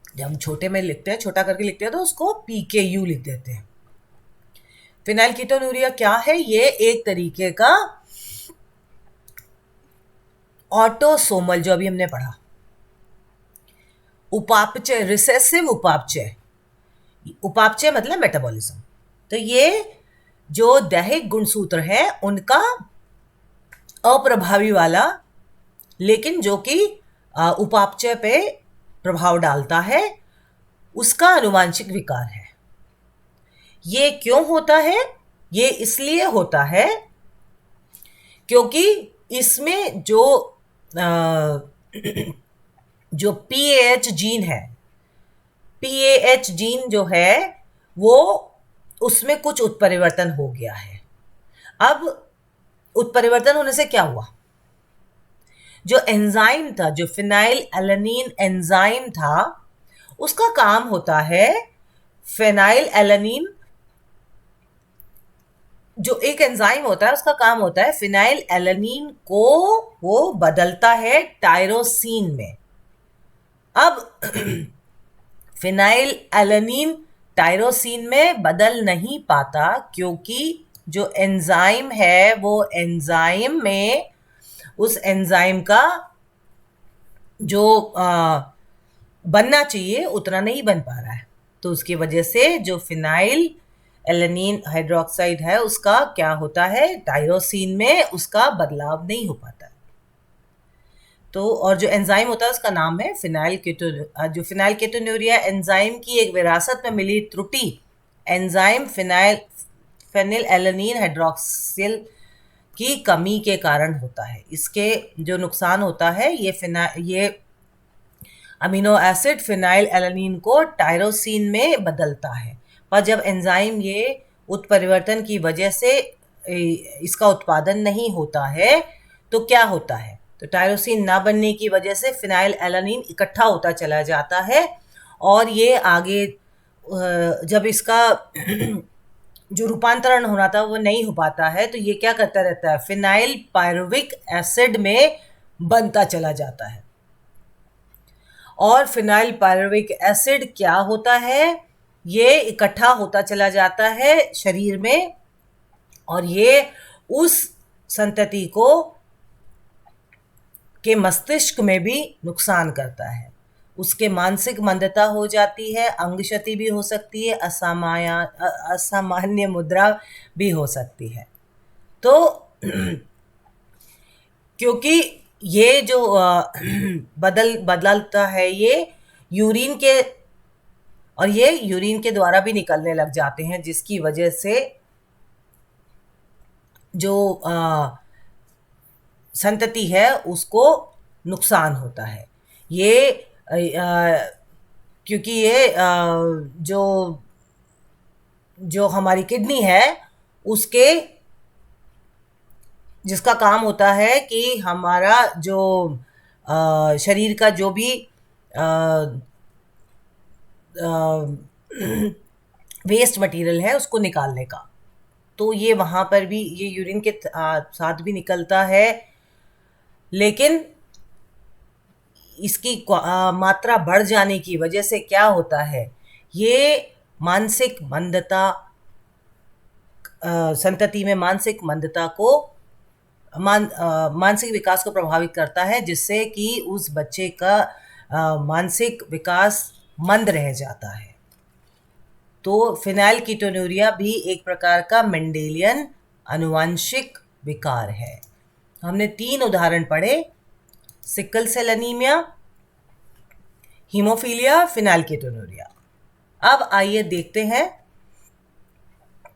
जब हम छोटे में लिखते हैं, छोटा करके लिखते हैं, तो उसको PKU लिख देते हैं। फिनाइल कीटोन्यूरिया क्या है? ये एक तरीके का ऑटोसोमल, जो अभी हमने पढ़ा, उपापचय, रिसेसिव उपापचय मतलब मेटाबॉलिज्म। तो ये जो दैहिक गुणसूत्र है उनका अप्रभावी वाला, लेकिन जो कि उपापचय पे प्रभाव डालता है, उसका अनुवांशिक विकार है। ये क्यों होता है? ये इसलिए होता है क्योंकि इसमें जो PAH जीन है, PAH जीन जो है वो, उसमें कुछ उत्परिवर्तन हो गया है। अब उत्परिवर्तन होने से क्या हुआ? जो एंजाइम था, जो फिनाइल एलानिन एंजाइम था, उसका काम होता है फेनाइल एलानीन, जो एक एंजाइम होता है उसका काम होता है फिनाइल एलानीन को वो बदलता है टायरोसिन में। अब फिनाइल एलानीन टायरोसिन में बदल नहीं पाता क्योंकि जो एंजाइम है वो एंजाइम में उस एंजाइम का जो बनना चाहिए उतना नहीं बन पा रहा है। तो उसकी वजह से जो फिनाइल एलानीन हाइड्रोक्साइड है उसका क्या होता है, टायरोसिन में उसका बदलाव नहीं हो पाता। तो और जो एंजाइम होता है उसका नाम है फिनाइल कीटो, जो फिनाइल कीटोन्यूरिया एंजाइम की एक विरासत में मिली त्रुटि एंजाइम फेनिल एलानीन हाइड्रोक्सिल की कमी के कारण होता है। इसके जो नुकसान होता है ये अमीनो एसिड फिनाइल एलानीन को टायरोसिन में बदलता है, पर जब एंजाइम ये उत्परिवर्तन की वजह से इसका उत्पादन नहीं होता है तो क्या होता है, तो टायरोसिन ना बनने की वजह से फिनाइल एलानीन इकट्ठा होता चला जाता है और ये आगे जब इसका जो रूपांतरण होना था वो नहीं हो पाता है तो ये क्या करता रहता है, फिनाइल पायरुविक एसिड में बनता चला जाता है। और फिनाइल पायरुविक एसिड क्या होता है, ये इकट्ठा होता चला जाता है शरीर में और ये उस संतति को के मस्तिष्क में भी नुकसान करता है। उसके मानसिक मंदता हो जाती है, अंग क्षति भी हो सकती है, असामान्य मुद्रा भी हो सकती है। तो क्योंकि ये जो बदलता है ये यूरिन के, और ये यूरिन के द्वारा भी निकलने लग जाते हैं जिसकी वजह से जो संतति है उसको नुकसान होता है। ये क्योंकि ये जो हमारी किडनी है उसके जिसका काम होता है कि हमारा जो शरीर का जो भी वेस्ट मटेरियल है उसको निकालने का, तो ये वहाँ पर भी ये यूरिन के साथ भी निकलता है, लेकिन इसकी मात्रा बढ़ जाने की वजह से क्या होता है, ये मानसिक मंदता संतति में मानसिक मंदता को मानसिक विकास को प्रभावित करता है जिससे कि उस बच्चे का मानसिक विकास मंद रह जाता है। तो फिनाइल कीटोन्यूरिया भी एक प्रकार का मेंडेलियन अनुवांशिक विकार है। हमने 3 उदाहरण पढ़े, sickle cell anaemia, haemophilia, phenylketonuria. अब आइए देखते हैं,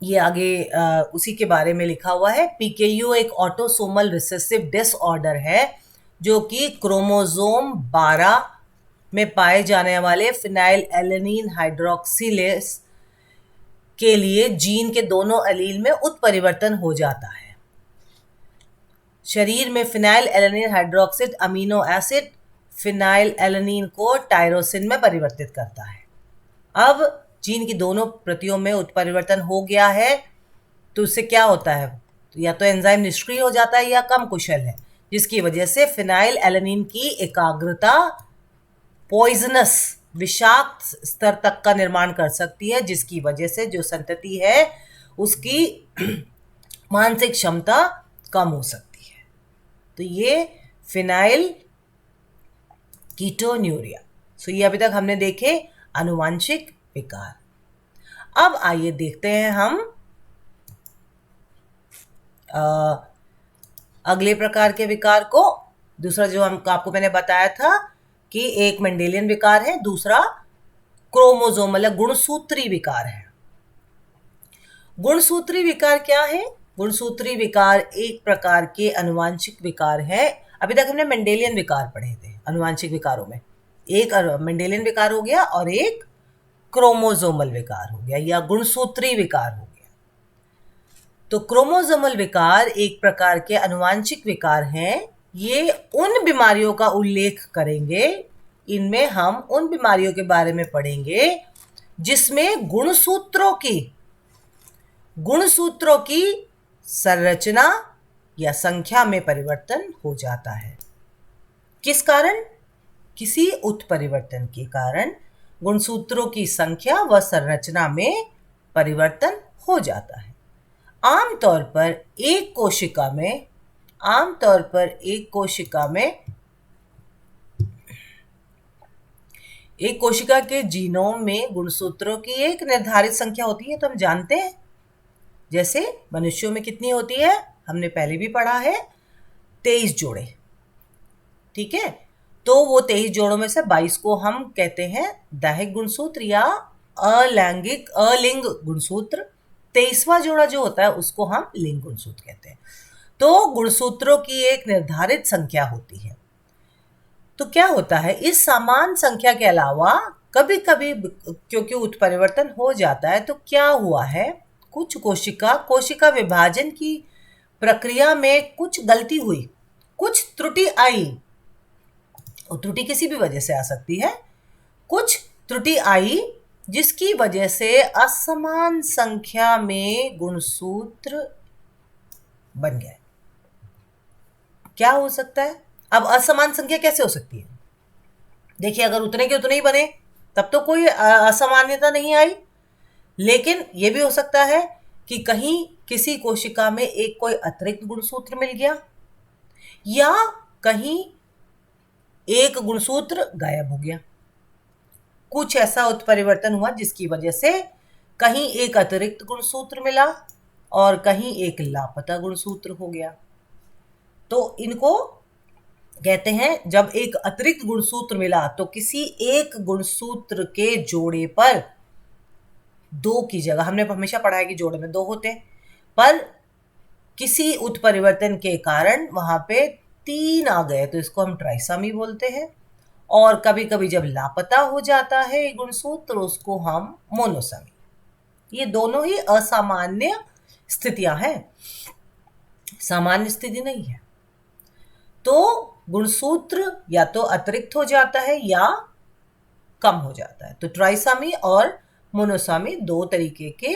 ये आगे उसी के बारे में लिखा हुआ है। पीकेयू एक ऑटोसोमल रिसेसिव डिसऑर्डर है जो कि क्रोमोसोम 12 में पाए जाने वाले फिनाइल एलानीन हाइड्रोक्सिलेस के लिए जीन के दोनों एलील में उत्परिवर्तन हो जाता है। शरीर में phenyl alanine hydroxide amino acid phenyl alanine को टायरोसिन में परिवर्तित करता है। अब जीन की दोनों प्रतियों में उत्परिवर्तन हो गया है तो उससे क्या होता है, तो या तो एंजाइम निष्क्रिय हो जाता है या कम कुशल है, जिसकी वजह से फिनाइल एलानीन की एकाग्रता पॉइजनस विषाक्त स्तर तक का निर्माण कर सकती है, जिसकी वजह से जो संतति है उसकी मानसिक क्षमता कम हो सकती है। तो ये फिनाइल कीटोन्यूरिया। सो ये अभी तक हमने देखे आनुवांशिक विकार। अब आइए देखते हैं हम अगले प्रकार के विकार को। दूसरा जो आपको मैंने बताया था कि एक मेंडेलियन विकार है, दूसरा क्रोमोसोमल या गुणसूत्री विकार है। गुणसूत्री विकार क्या है? गुणसूत्री विकार एक प्रकार के अनुवांशिक विकार है। अभी तक हमने मेंडेलियन विकार पढ़े थे। अनुवांशिक विकारों में एक मेंडेलियन विकार हो गया और एक क्रोमोसोमल विकार हो गया या गुणसूत्री विकार हो गया। तो क्रोमोसोमल विकार एक प्रकार के अनुवांशिक विकार हैं। ये उन बीमारियों का उल्लेख करेंगे इनमें हम उन बीमारियों के बारे में पढ़ेंगे जिसमें गुणसूत्रों की संरचना या संख्या में परिवर्तन हो जाता है। किस कारण? किसी उत्परिवर्तन के कारण गुणसूत्रों की संख्या व संरचना में परिवर्तन हो जाता है। आमतौर पर एक कोशिका के जीनोम में गुणसूत्रों की एक निर्धारित संख्या होती है, तो हम जानते हैं। जैसे मनुष्यों में कितनी होती है, हमने पहले भी पढ़ा है, 23 जोड़े। ठीक है, तो वो 23 जोड़ों में से 22 को हम कहते हैं दैहिक गुणसूत्र या अलिंग गुणसूत्र। 23वां जोड़ा जो होता है उसको हम लिंग गुणसूत्र कहते हैं। तो गुणसूत्रों की एक निर्धारित संख्या होती है। तो क्या होता है, इस समान संख्या के अलावा कभी कभी क्योंकि उत्परिवर्तन हो जाता है, तो क्या हुआ है, कुछ कोशिका विभाजन की प्रक्रिया में कुछ गलती हुई, कुछ त्रुटि आई। और त्रुटि किसी भी वजह से आ सकती है। कुछ त्रुटि आई जिसकी वजह से असमान संख्या में गुणसूत्र बन गए। क्या हो सकता है? अब असमान संख्या कैसे हो सकती है? देखिए, अगर उतने के उतने ही बने तब तो कोई असामान्यता नहीं आई, लेकिन यह भी हो सकता है कि कहीं किसी कोशिका में एक कोई अतिरिक्त गुणसूत्र मिल गया, या कहीं एक गुणसूत्र गायब हो गया। कुछ ऐसा उत्परिवर्तन हुआ जिसकी वजह से कहीं एक अतिरिक्त गुणसूत्र मिला और कहीं एक लापता गुणसूत्र हो गया। तो इनको कहते हैं, जब एक अतिरिक्त गुणसूत्र मिला तो किसी एक गुणसूत्र के जोड़े पर 2 की जगह, हमने हमेशा पढ़ा है कि जोड़े में 2 होते हैं, पर किसी उत्परिवर्तन के कारण वहां पे 3 आ गए, तो इसको हम ट्राइसमी बोलते हैं। और कभी कभी जब लापता हो जाता है गुणसूत्र, उसको हम मोनोसमी। ये दोनों ही असामान्य स्थितियां हैं, सामान्य स्थिति नहीं है। तो गुणसूत्र या तो अतिरिक्त हो जाता है या कम हो जाता है। तो ट्राइसमी और मोनोसमी 2 तरीके के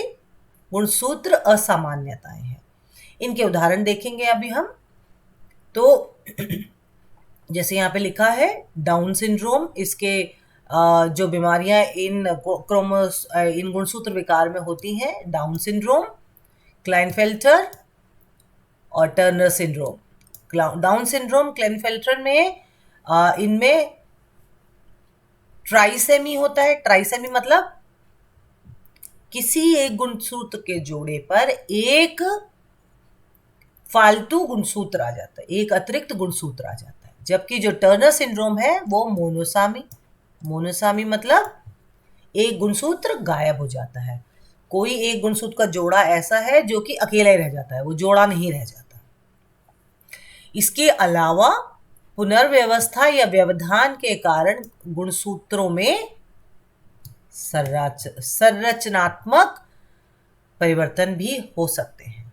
गुणसूत्र असामान्यताएं हैं। इनके उदाहरण देखेंगे अभी हम। तो जैसे यहाँ पे लिखा है डाउन सिंड्रोम, इसके जो बीमारियां इन गुणसूत्र विकार में होती हैं, डाउन सिंड्रोम, क्लाइनफेल्टर और Turner syndrome. Down syndrome, Klinefelter में इनमें ट्राइसेमी होता है। ट्राइसेमी मतलब किसी एक गुणसूत्र के जोड़े पर एक फालतू गुणसूत्र आ जाता है, एक अतिरिक्त गुणसूत्र आ जाता है। जबकि जो टर्नर सिंड्रोम है वो मोनोसामी मतलब एक गुणसूत्र गायब हो जाता है। कोई एक गुणसूत्र का जोड़ा ऐसा है जो कि अकेला ही रह जाता है, वो जोड़ा नहीं रह जाता। इसके अलावा पुनर्व्यवस्था या व्यवधान के कारण गुणसूत्रों में संरचनात्मक परिवर्तन भी हो सकते हैं।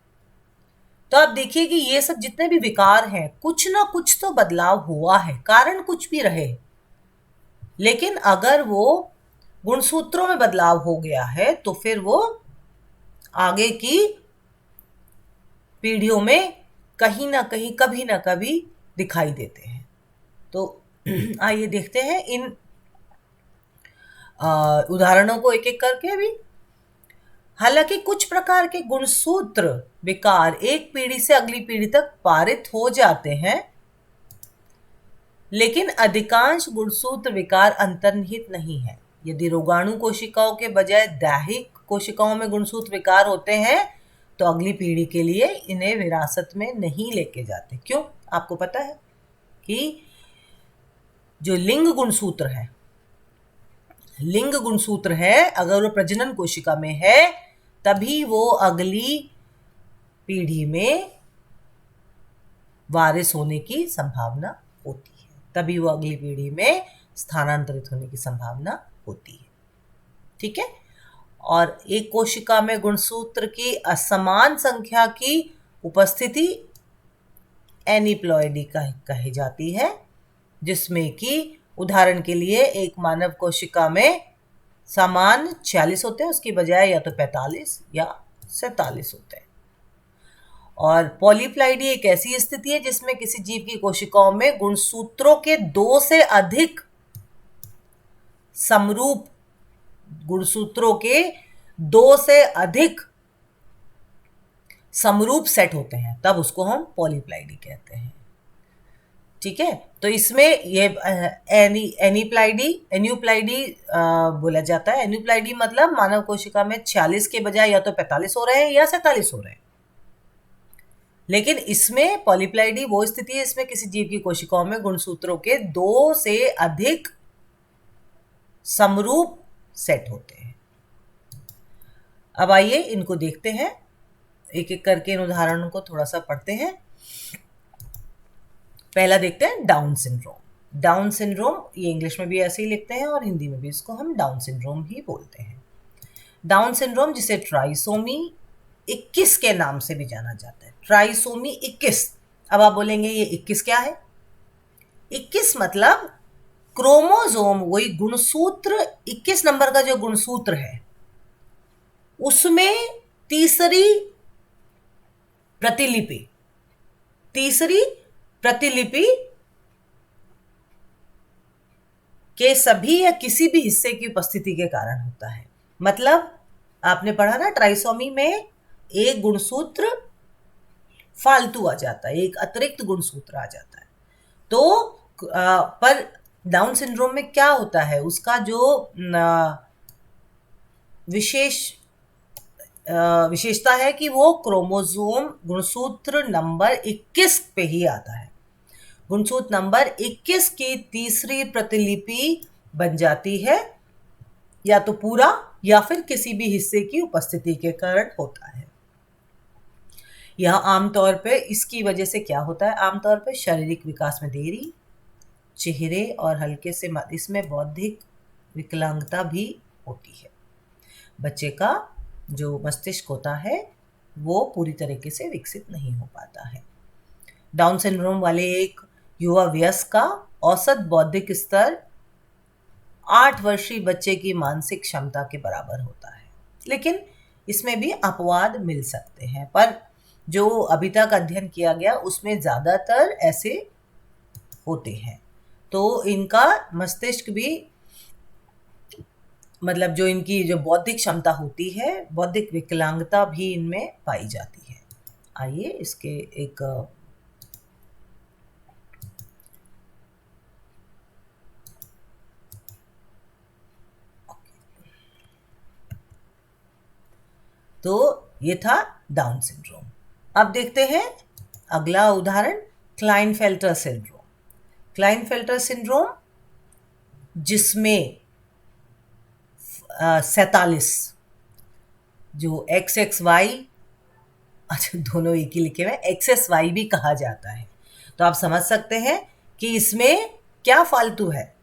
तो आप देखिए कि ये सब जितने भी विकार हैं, कुछ ना कुछ तो बदलाव हुआ है, कारण कुछ भी रहे, लेकिन अगर वो गुणसूत्रों में बदलाव हो गया है तो फिर वो आगे की पीढ़ियों में कहीं ना कहीं, कभी ना कभी दिखाई देते हैं। तो आइए देखते हैं इन उदाहरणों को एक एक करके भी। हालांकि कुछ प्रकार के गुणसूत्र विकार एक पीढ़ी से अगली पीढ़ी तक पारित हो जाते हैं, लेकिन अधिकांश गुणसूत्र विकार अंतर्निहित नहीं है। यदि रोगाणु कोशिकाओं के बजाय दैहिक कोशिकाओं में गुणसूत्र विकार होते हैं तो अगली पीढ़ी के लिए इन्हें विरासत में नहीं लेके जाते। क्यों? आपको पता है कि जो लिंग गुणसूत्र है, अगर वो प्रजनन कोशिका में है तभी वो अगली पीढ़ी में वारिस होने की संभावना होती है, तभी वो अगली पीढ़ी में स्थानांतरित होने की संभावना होती है। ठीक है। और एक कोशिका में गुणसूत्र की असमान संख्या की उपस्थिति एनीप्लॉइडी कही जाती है, जिसमें कि उदाहरण के लिए एक मानव कोशिका में समान 46 होते हैं, उसकी बजाय या तो 45 या 47 होते हैं। और पॉलीप्लाइडी एक ऐसी स्थिति है जिसमें किसी जीव की कोशिकाओं में गुणसूत्रों के 2 से अधिक समरूप गुणसूत्रों के 2 से अधिक समरूप सेट होते हैं, तब उसको हम पॉलीप्लाइडी कहते हैं। ठीक है, तो इसमें ये एन्यूप्लाइडी बोला जाता है। एन्यूप्लाइडी मतलब मानव कोशिका में 46 के बजाय या तो 45 हो रहे हैं या 47 हो रहे हैं। लेकिन इसमें पॉलीप्लाइडी वो स्थिति है इसमें किसी जीव की कोशिकाओं में गुणसूत्रों के 2 से अधिक समरूप सेट होते हैं। अब आइए इनको देखते हैं, एक एक करके इन उदाहरणों को थोड़ा सा पढ़ते हैं। पहला देखते हैं डाउन सिंड्रोम। डाउन सिंड्रोम ये इंग्लिश में भी ऐसे ही लिखते हैं और हिंदी में भी इसको हम डाउन सिंड्रोम ही बोलते हैं। डाउन सिंड्रोम जिसे ट्राइसोमी 21 के नाम से भी जाना जाता है। ट्राइसोमी 21। अब आप बोलेंगे ये 21 क्या है? 21 मतलब क्रोमोसोम, वही गुणसूत्र 21 नंबर का जो गुणसूत्र है उसमें तीसरी प्रतिलिपि के सभी या किसी भी हिस्से की उपस्थिति के कारण होता है। मतलब आपने पढ़ा ना, ट्राइसोमी में एक गुणसूत्र फालतू आ जाता है, एक अतिरिक्त गुणसूत्र आ जाता है। तो पर डाउन सिंड्रोम में क्या होता है, उसका जो विशेषता है कि वो क्रोमोसोम गुणसूत्र नंबर 21 पे ही आता है। गुणसूत्र नंबर 21 की तीसरी प्रतिलिपि बन जाती है, या तो पूरा या फिर किसी भी हिस्से की उपस्थिति के कारण होता है। यह आमतौर पे इसकी वजह से क्या होता है, आमतौर पे शारीरिक विकास में देरी, चेहरे और हल्के से इसमें बौद्धिक विकलांगता भी होती है। बच्चे का जो मस्तिष्क होता है वो पूरी तरीके से विकसित नहीं हो पाता है। डाउन सिंड्रोम वाले एक युवा वयस्क का औसत बौद्धिक स्तर 8 वर्षीय बच्चे की मानसिक क्षमता के बराबर होता है। लेकिन इसमें भी अपवाद मिल सकते हैं, पर जो अभी तक अध्ययन किया गया उसमें ज़्यादातर ऐसे होते हैं। तो इनका मस्तिष्क भी, मतलब जो इनकी जो बौद्धिक क्षमता होती है, बौद्धिक विकलांगता भी इनमें पाई जाती है। आइए इसके एक तो ये था डाउन सिंड्रोम। अब देखते हैं अगला उदाहरण, क्लाइनफेल्टर सिंड्रोम। क्लाइनफेल्टर सिंड्रोम जिसमें 47 जो XXY, अच्छा दोनों एक ही लिखे हुए, XSY भी कहा जाता है। तो आप समझ सकते हैं कि इसमें क्या फालतू है।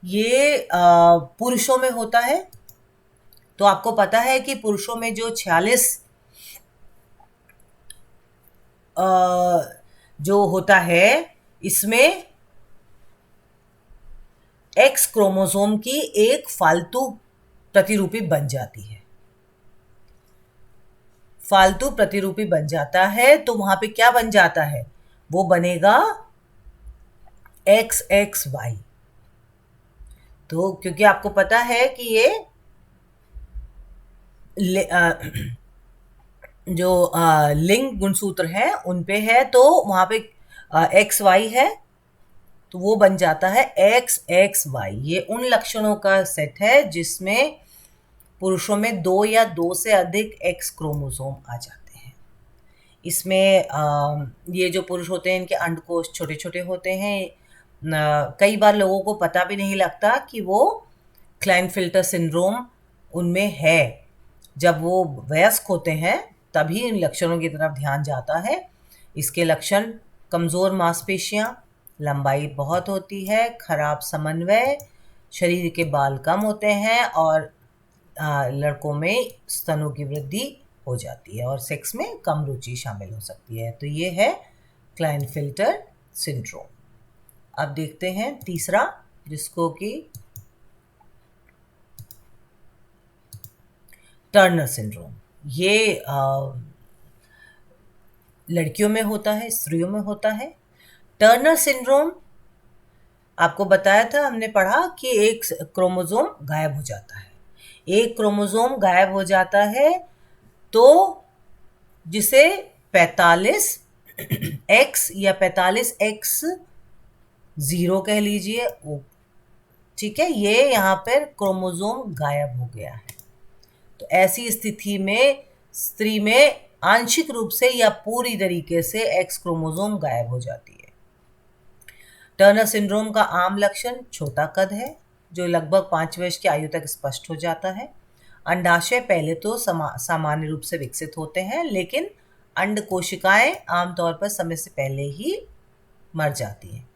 ये पुरुषों में होता है। तो आपको पता है कि पुरुषों में जो 46 जो होता है, इसमें X क्रोमोसोम की एक फालतू प्रतिरूपी बन जाती है। फालतू प्रतिरूपी बन जाता है तो वहां पे क्या बन जाता है, वो बनेगा XXY। तो क्योंकि आपको पता है कि ये जो लिंग गुणसूत्र हैं उन पे है, तो वहां पे XY है तो वो बन जाता है XXY। ये उन लक्षणों का सेट है जिसमें पुरुषों में 2 या 2 से अधिक X क्रोमोसोम आ जाते हैं। इसमें ये जो पुरुष होते हैं इनके अंडकोश छोटे छोटे होते हैं। कई बार लोगों को पता भी नहीं लगता कि वो क्लाइनफिल्टर सिंड्रोम उनमें है। जब वो वयस्क होते हैं तभी इन लक्षणों की तरफ ध्यान जाता है। इसके लक्षण कमज़ोर मांसपेशियां, लंबाई बहुत होती है, खराब समन्वय, शरीर के बाल कम होते हैं और लड़कों में स्तनों की वृद्धि हो जाती है और सेक्स में कम रुचि शामिल हो सकती है। तो ये है क्लाइनफिल्टर सिंड्रोम। अब देखते हैं तीसरा, जिसको कि टर्नर सिंड्रोम। ये लड़कियों में होता है, स्त्रियों में होता है। टर्नर सिंड्रोम आपको बताया था, हमने पढ़ा कि एक क्रोमोसोम गायब हो जाता है। एक क्रोमोसोम गायब हो जाता है तो जिसे 45 एक्स या 45 एक्स 0 कह लीजिए, ठीक है, ये यहाँ पर क्रोमोसोम गायब हो गया है। तो ऐसी स्थिति में स्त्री में आंशिक रूप से या पूरी तरीके से एक्स क्रोमोसोम गायब हो जाती है। टर्नर सिंड्रोम का आम लक्षण छोटा कद है, जो लगभग 5 वर्ष की आयु तक स्पष्ट हो जाता है। अंडाशय पहले तो सामान्य रूप से विकसित होते हैं, लेकिन अंड कोशिकाएं आमतौर पर समय से पहले ही मर जाती हैं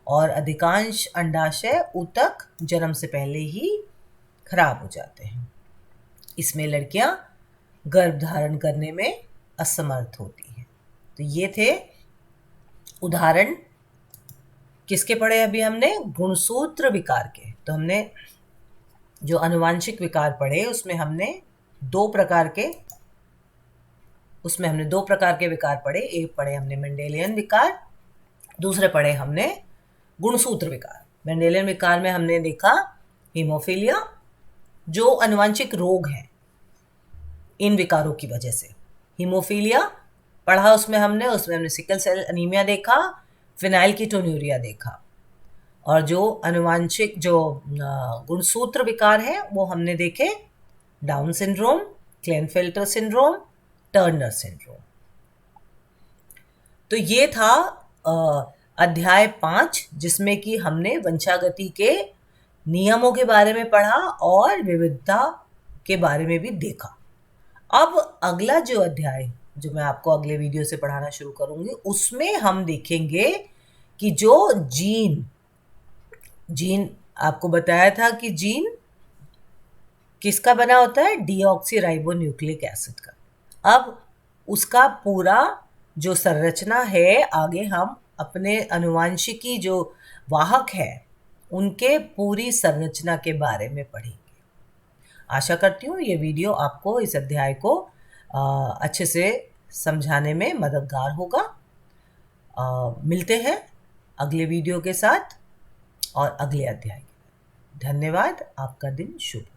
और अधिकांश अंडाशय ऊतक जन्म से पहले ही खराब हो जाते हैं। इसमें लड़कियां गर्भ धारण करने में असमर्थ होती हैं। तो ये थे उदाहरण, किसके पढ़े अभी हमने? गुणसूत्र विकार के। तो हमने जो आनुवांशिक विकार पढ़े उसमें हमने दो प्रकार के विकार पढ़े। एक पढ़े हमने मेंडेलियन विकार, दूसरे पढ़े हमने गुणसूत्र विकार। मेंडेलियन विकार में हमने देखा हीमोफीलिया, जो आनुवांशिक रोग है इन विकारों की वजह से। हीमोफीलिया पढ़ा उसमें हमने सिकल सेल अनीमिया देखा, फिनाइलकीटोन्यूरिया देखा। और जो आनुवांशिक जो गुणसूत्र विकार है वो हमने देखे Down syndrome, Klinefelter syndrome, Turner syndrome. तो ये था अध्याय 5, जिसमें कि हमने वंशागति के नियमों के बारे में पढ़ा और विविधता के बारे में भी देखा। अब अगला जो अध्याय, जो मैं आपको अगले वीडियो से पढ़ाना शुरू करूंगी, उसमें हम देखेंगे कि जो जीन आपको बताया था कि जीन किसका बना होता है? डीऑक्सीराइबोन्यूक्लिक एसिड का। अब उसका पूरा जो संरचना है, आगे हम अपने आनुवांशिकी जो वाहक है उनके पूरी संरचना के बारे में पढ़ेंगे। आशा करती हूँ ये वीडियो आपको इस अध्याय को अच्छे से समझाने में मददगार होगा। मिलते हैं अगले वीडियो के साथ और अगले अध्याय। धन्यवाद। आपका दिन शुभ हो।